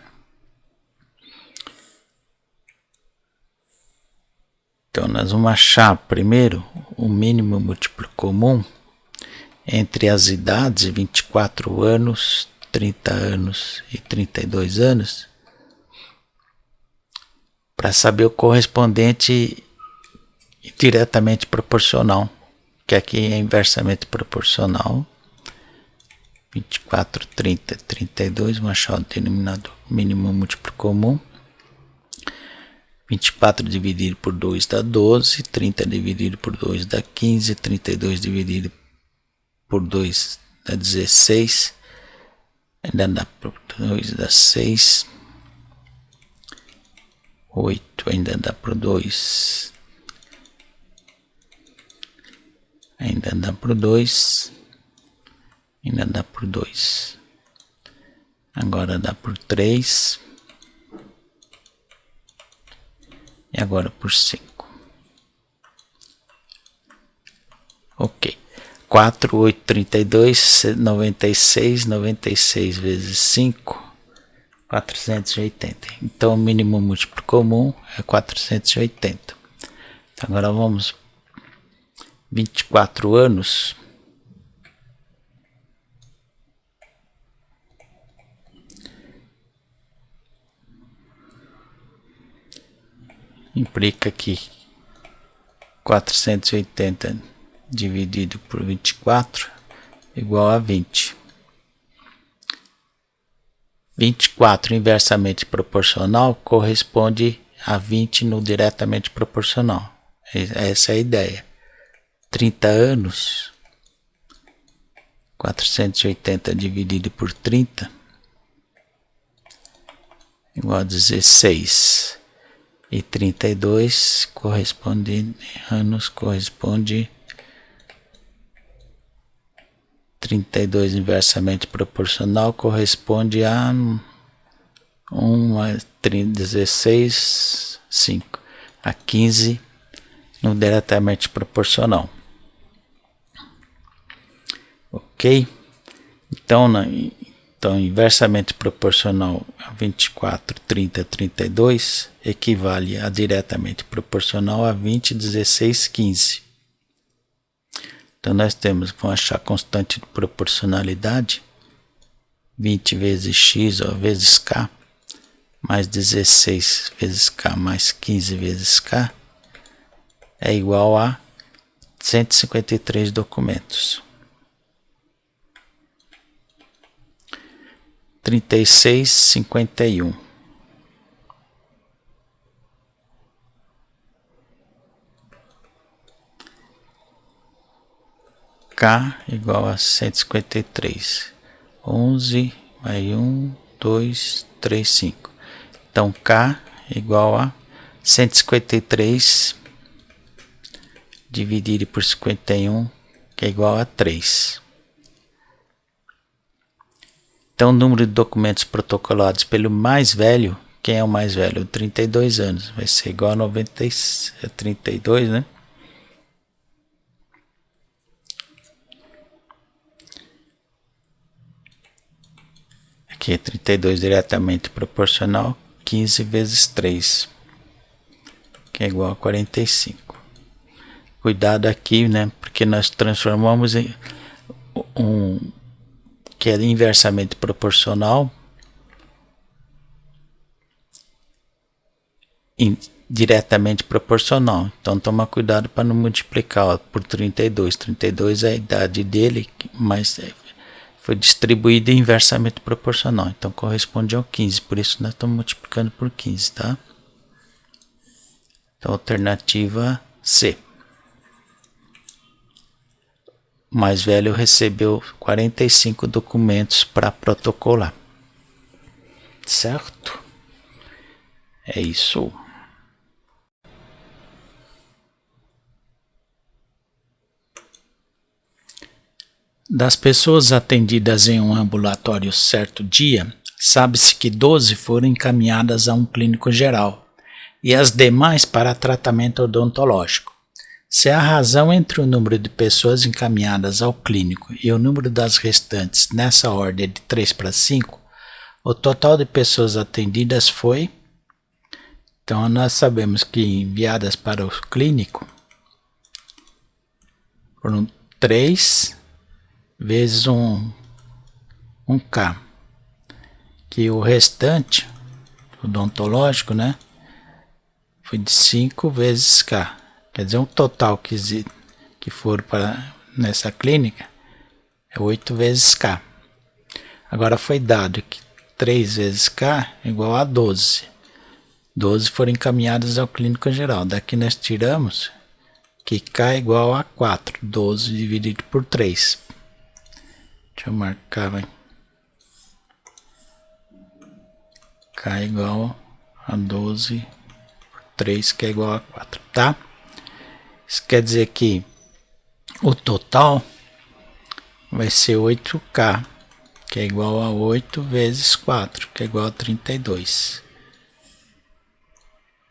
Speaker 1: Então nós vamos achar primeiro o mínimo múltiplo comum entre as idades 24 anos, 30 anos e 32 anos, para saber o correspondente diretamente proporcional, que aqui é inversamente proporcional. 24, 30, 32, vamos achar o denominador mínimo múltiplo comum. 24 dividido por 2 dá 12, 30 dividido por 2 dá 15, 32 dividido por 2 dá 16, ainda dá por 2 dá 6, 8 ainda dá por 2, ainda dá por 2, ainda dá por 2, agora dá por 3 e agora por 5. Ok. 4, 8, 32, 96, 96 vezes 5, 480. Então o mínimo múltiplo comum é 480. Então, agora vamos 24 anos. Implica que 480 dividido por 24 igual a 20. 24 inversamente proporcional corresponde a 20 no diretamente proporcional. Essa é a ideia. 30 anos, 480 dividido por 30 igual a 16. E 32 corresponde 32 inversamente proporcional corresponde a 1 mais 16, 5, a 15 no diretamente proporcional. Ok? Então, inversamente proporcional a 24, 30, 32 equivale a diretamente proporcional a 20, 16, 15. Então nós temos, vamos achar a constante de proporcionalidade, 20 vezes x vezes k, mais 16 vezes k, mais 15 vezes k, é igual a 153 documentos. 36, 51. K igual a 153. 11 mais 1, 2, 3, 5. Então K igual a 153 dividido por 51, que é igual a 3. Então, o número de documentos protocolados pelo mais velho, quem é o mais velho? 32 anos, vai ser igual a 32, né? Aqui, 32 diretamente proporcional, 15 vezes 3, que é igual a 45. Cuidado aqui, né? Porque nós transformamos em que é inversamente proporcional em diretamente proporcional. Então toma cuidado para não multiplicar, ó, por 32. 32 é a idade dele, mas foi distribuído inversamente proporcional. Então corresponde ao 15. Por isso nós estamos multiplicando por 15, tá? Então alternativa C. O mais velho recebeu 45 documentos para protocolar. Certo? É isso. Das pessoas atendidas em um ambulatório certo dia, sabe-se que 12 foram encaminhadas a um clínico geral e as demais para tratamento odontológico. Se a razão entre o número de pessoas encaminhadas ao clínico e o número das restantes nessa ordem é de 3 para 5, o total de pessoas atendidas foi... Então nós sabemos que enviadas para o clínico foram 3 vezes um K, que o restante odontológico, né, foi de 5 vezes K. Quer dizer, o total que for para nessa clínica é 8 vezes K. Agora foi dado que 3 vezes K é igual a 12. 12 foram encaminhadas ao clínico geral. Daqui nós tiramos que K é igual a 4. 12 dividido por 3. Deixa eu marcar, vai. K é igual a 12 por 3, que é igual a 4, tá? Isso quer dizer que o total vai ser 8K, que é igual a 8 vezes 4, que é igual a 32.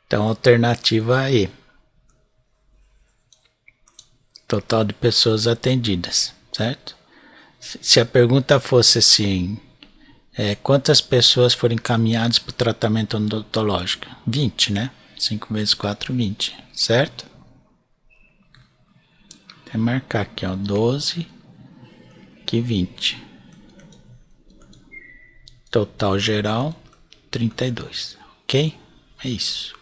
Speaker 1: Então, alternativa E. Total de pessoas atendidas, certo? Se a pergunta fosse assim, quantas pessoas foram encaminhadas para o tratamento odontológico? 20, né? 5 vezes 4, 20, certo? Vou marcar aqui, ó, 12 que 20. Total geral, 32, ok? É isso.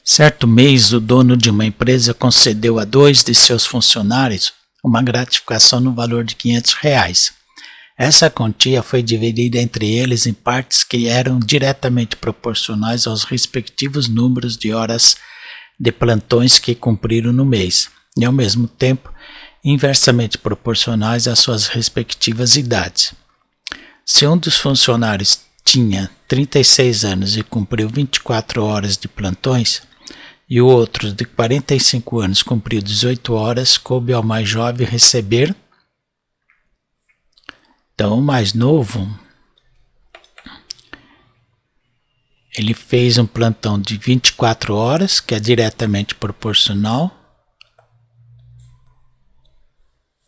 Speaker 1: Certo mês, o dono de uma empresa concedeu a 2 de seus funcionários uma gratificação no valor de R$ 500. Essa quantia foi dividida entre eles em partes que eram diretamente proporcionais aos respectivos números de horas de plantões que cumpriram no mês, e ao mesmo tempo inversamente proporcionais às suas respectivas idades. Se um dos funcionários tinha 36 anos e cumpriu 24 horas de plantões, e o outro de 45 anos cumpriu 18 horas, coube ao mais jovem receber. Então, o mais novo, ele fez um plantão de 24 horas, que é diretamente proporcional,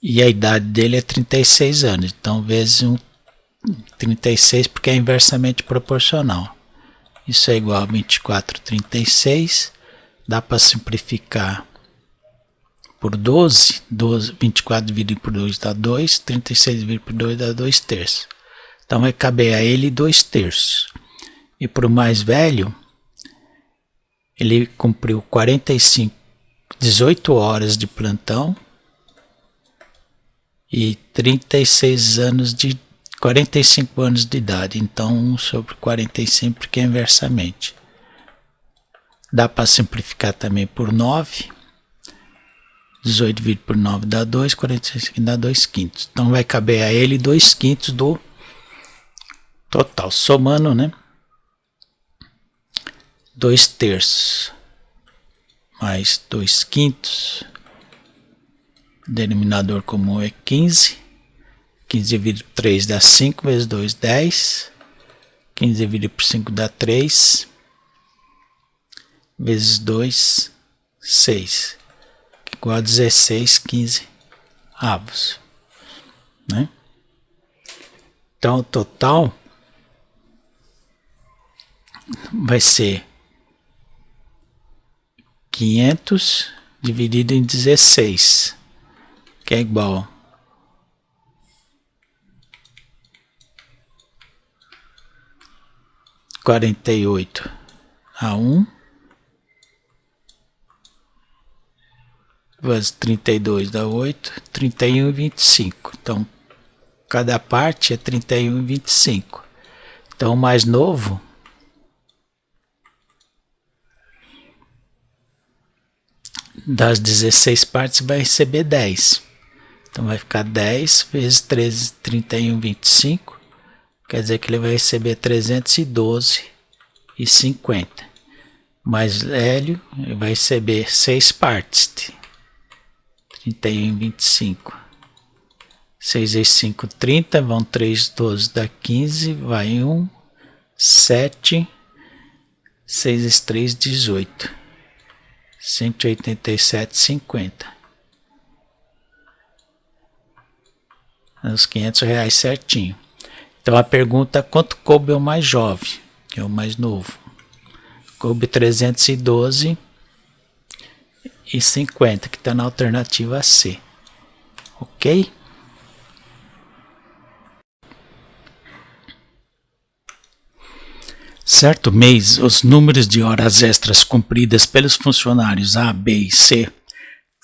Speaker 1: e a idade dele é 36 anos, então vezes 36, porque é inversamente proporcional. Isso é igual a 24, 36, dá para simplificar por 12, 24 dividido por 2 dá 2, 36 dividido por 2 dá 2 terços. Então vai caber a ele 2 terços. E para o mais velho, ele cumpriu 18 horas de plantão e 45 anos de idade. Então 1 sobre 45, porque é inversamente. Dá para simplificar também por 9. 18 dividido por 9 dá 2, 45 dá 2 quintos. Então vai caber a ele 2 quintos do total. Somando, né? 2 terços mais 2 quintos. Denominador comum é 15. 15 dividido por 3 dá 5, vezes 2, 10. 15 dividido por 5 dá 3. Vezes 2, 6. Igual a 16, 15 avos. Né? Então, o total vai ser 500 dividido em 16, que é igual a 48 a 1, vezes 32 dá 8, 31 e 25. Então, cada parte é 31 e 25. Então, o mais novo das 16 partes vai receber 10. Então, vai ficar 10 vezes 13, 31 e 25. Quer dizer que ele vai receber 312,50. Mais velho, ele vai receber 6 partes. 31 e 25. 6 vezes 5, 30. Vão 3, 12 dá 15. Vai 1, 7. 6 vezes 3, 18. 187,50. Os R$500 certinho. Então a pergunta: quanto coube ao mais jovem, que é o mais novo? Coube 312,50, que está na alternativa C. Ok? Certo mês, os números de horas extras cumpridas pelos funcionários A, B e C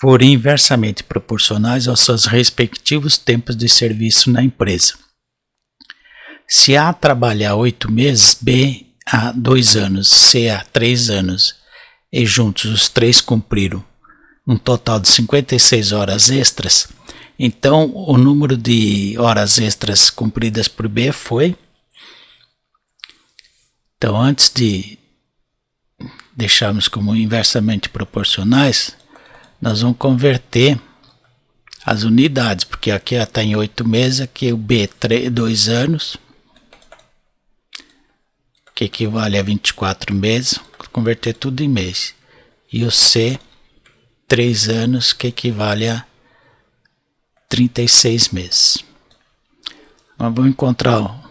Speaker 1: foram inversamente proporcionais aos seus respectivos tempos de serviço na empresa. Se A trabalhar 8 meses, B há 2 anos, C há 3 anos, e juntos os três cumpriram um total de 56 horas extras, então o número de horas extras cumpridas por B foi... Então, antes de deixarmos como inversamente proporcionais, nós vamos converter as unidades, porque aqui está em 8 meses, aqui o B 2 anos, que equivale a 24 meses, converter tudo em mês. E o C 3 anos, que equivale a 36 meses. Nós vamos encontrar o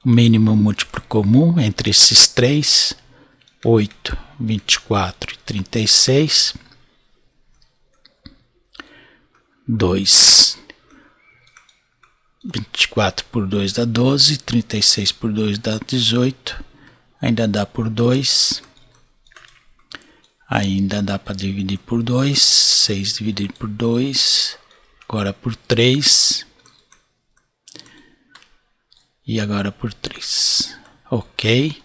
Speaker 1: mínimo múltiplo comum entre esses três: 8, 24 e 36. 2. 24 por 2 dá 12, 36 por 2 dá 18, ainda dá por 2, ainda dá para dividir por 2, 6 dividido por 2, agora por 3, e agora por 3, ok?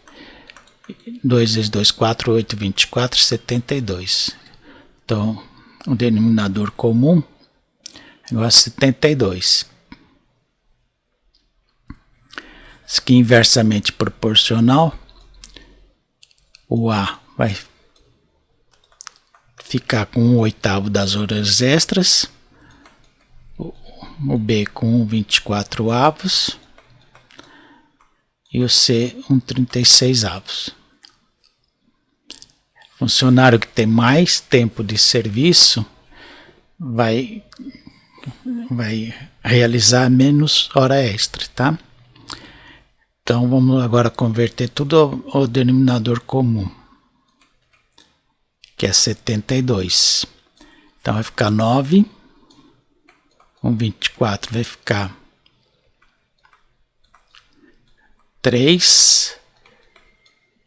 Speaker 1: 2 vezes 2, 4, 8, 24, 72. Então, o denominador comum é igual a 72. Isso aqui é inversamente proporcional. O A vai ficar com 1/8 das horas extras. O B com 1/24. E o C 1/36. Funcionário que tem mais tempo de serviço vai realizar menos hora extra, tá? Então vamos agora converter tudo ao denominador comum, que é 72. Então vai ficar 9, 1/24 vai ficar 3,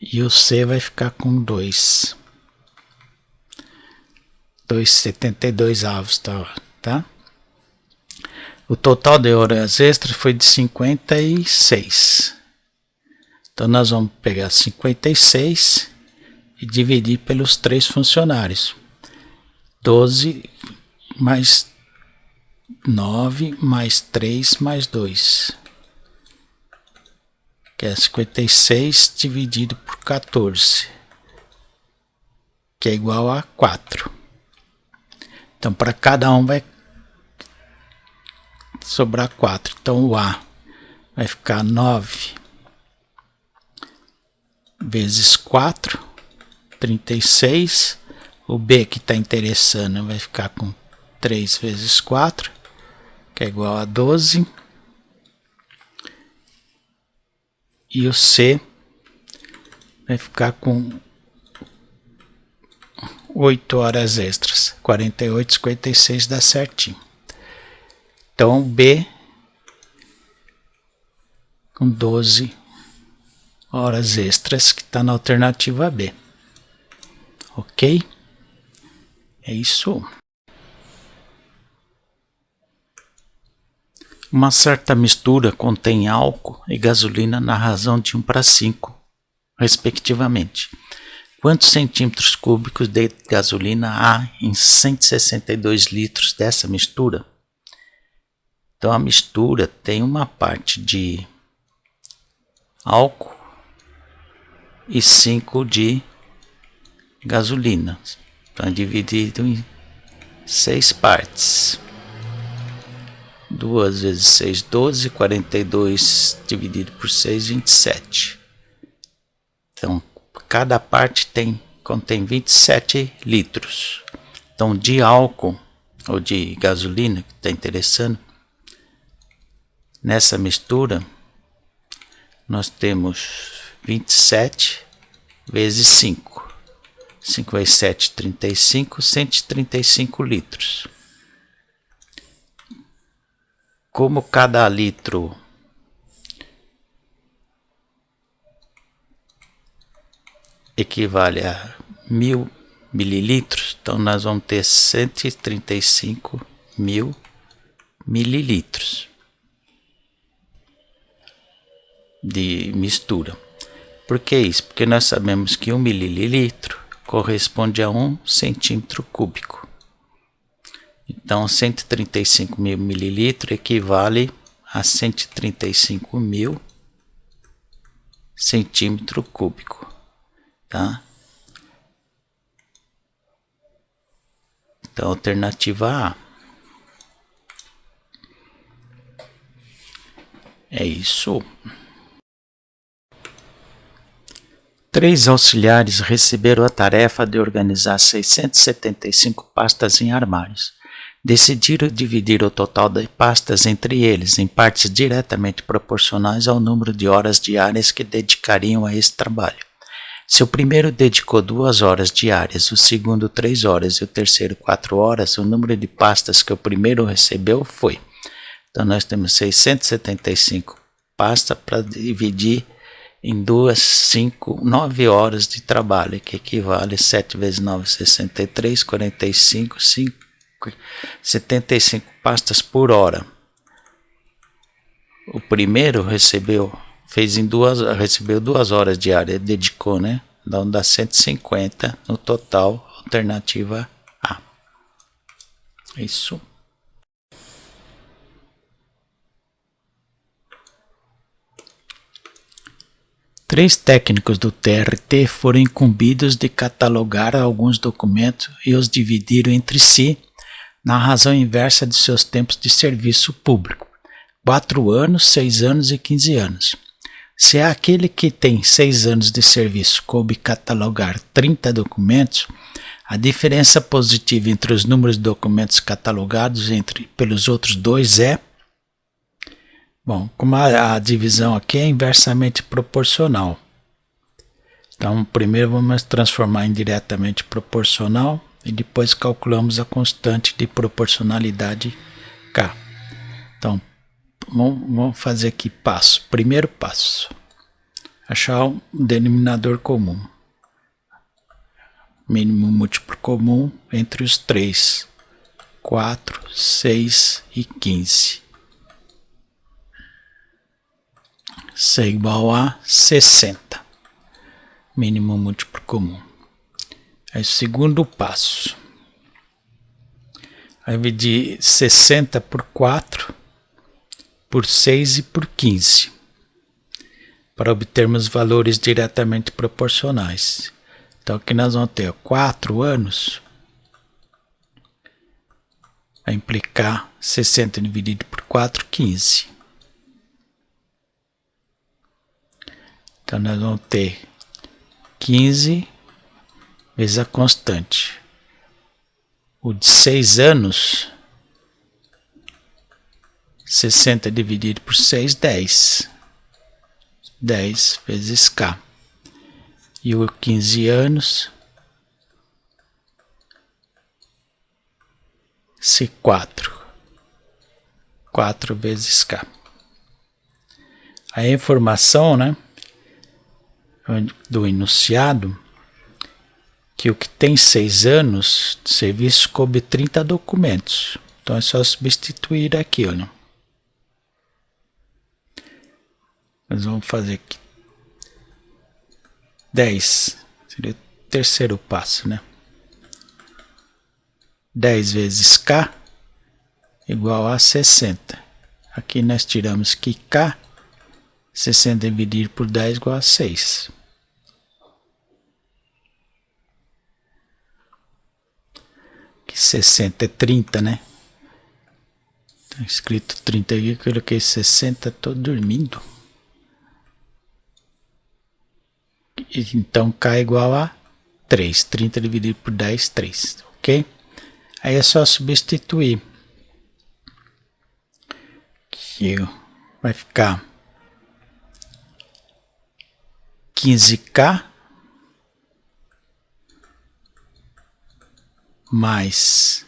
Speaker 1: e o C vai ficar com 2. 2,72, tá? O total de horas extras foi de 56. Então nós vamos pegar 56 e dividir pelos 3 funcionários. 12 mais 9 mais 3 mais 2. Que é 56 dividido por 14. Que é igual a 4. Então para cada um vai sobrar 4. Então o A vai ficar 9 vezes 4, 36. O B, que está interessando, vai ficar com 3 vezes 4, que é igual a 12. E o C vai ficar com 8 horas extras. 48, 56 dá certinho. Então B com 12 horas extras, que está na alternativa B. Ok? É isso. Uma certa mistura contém álcool e gasolina na razão de 1:5, respectivamente. Quantos centímetros cúbicos de gasolina há em 162 litros dessa mistura? Então a mistura tem uma parte de álcool e 5 de gasolina. Então é dividido em 6 partes. 2 vezes 6, 12, 42 dividido por 6, 27. Então, cada parte contém 27 litros. Então, de álcool ou de gasolina, que está interessando, nessa mistura, nós temos 27 vezes 5. 5 vezes 7, 35, 135 litros. Como cada litro equivale a 1000 mililitros, então nós vamos ter 135 mil mililitros de mistura. Por que isso? Porque nós sabemos que 1 mililitro corresponde a 1 centímetro cúbico. Então, 135 mil mililitros equivale a 135 mil centímetro cúbico, tá? Então, alternativa A. É isso. 3 auxiliares receberam a tarefa de organizar 675 pastas em armários. Decidiram dividir o total de pastas entre eles em partes diretamente proporcionais ao número de horas diárias que dedicariam a esse trabalho. Se o primeiro dedicou 2 horas diárias, o segundo 3 horas e o terceiro 4 horas, o número de pastas que o primeiro recebeu foi. Então nós temos 675 pastas para dividir em 9 horas de trabalho, que equivale a 7 vezes 9, 63, 45, 75 pastas por hora. O primeiro recebeu 2 horas diárias, dedicou, né? Então dá 150 no total, alternativa A. Isso. Três técnicos do TRT foram incumbidos de catalogar alguns documentos e os dividiram entre si na razão inversa de seus tempos de serviço público: 4 anos, 6 anos e 15 anos. Se aquele que tem 6 anos de serviço coube catalogar 30 documentos, a diferença positiva entre os números de documentos catalogados pelos outros dois é... Bom, como a divisão aqui é inversamente proporcional, então primeiro vamos transformar em diretamente proporcional e depois calculamos a constante de proporcionalidade K. Então, vamos fazer aqui primeiro passo, achar um denominador comum, mínimo múltiplo comum entre os 3, 4, 6 e 15. C é igual a 60, mínimo múltiplo comum. Aí, segundo passo, vai dividir 60 por 4, por 6 e por 15, para obtermos valores diretamente proporcionais. Então aqui nós vamos ter 4 anos, vai implicar 60 dividido por 4, 15. Então nós vamos ter 15 vezes a constante. O de 6 anos, 60 dividido por 6, 10. 10 vezes K. E o 15 anos, C4. 4 vezes K. A informação, né, do enunciado, que o que tem 6 anos de serviço coube 30 documentos. Então é só substituir aqui, olha. Nós vamos fazer aqui 10, seria o terceiro passo, né? 10 vezes K igual a 60. Aqui nós tiramos que K, 60 dividido por 10 igual a 6. Aqui 60 é 30, né? Tá escrito 30 aqui, eu coloquei 60, tô dormindo. Então K igual a 3. 30 dividido por 10, 3. Ok? Aí é só substituir. Aqui vai ficar 15K mais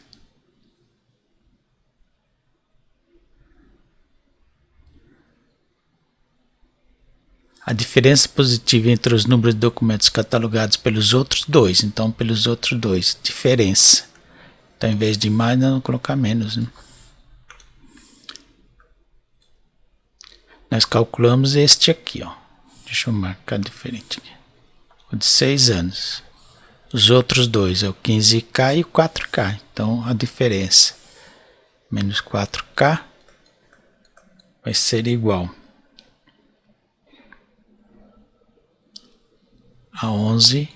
Speaker 1: a diferença positiva entre os números de documentos catalogados pelos outros dois. Então, pelos outros dois, diferença. Então, em vez de mais, nós vamos colocar menos, né? Nós calculamos este aqui, ó. Deixa eu marcar diferente aqui. O de 6 anos. Os outros dois é o 15K e o 4K. Então, a diferença menos 4K vai ser igual a 11K.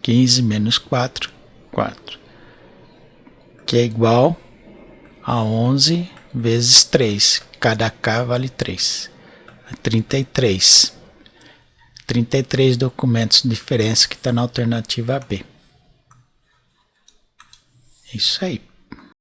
Speaker 1: 15 menos 4, 4. Que é igual a 11 vezes 3. Cada K vale 3. 33. 33 documentos de diferença que está na alternativa B. É isso aí.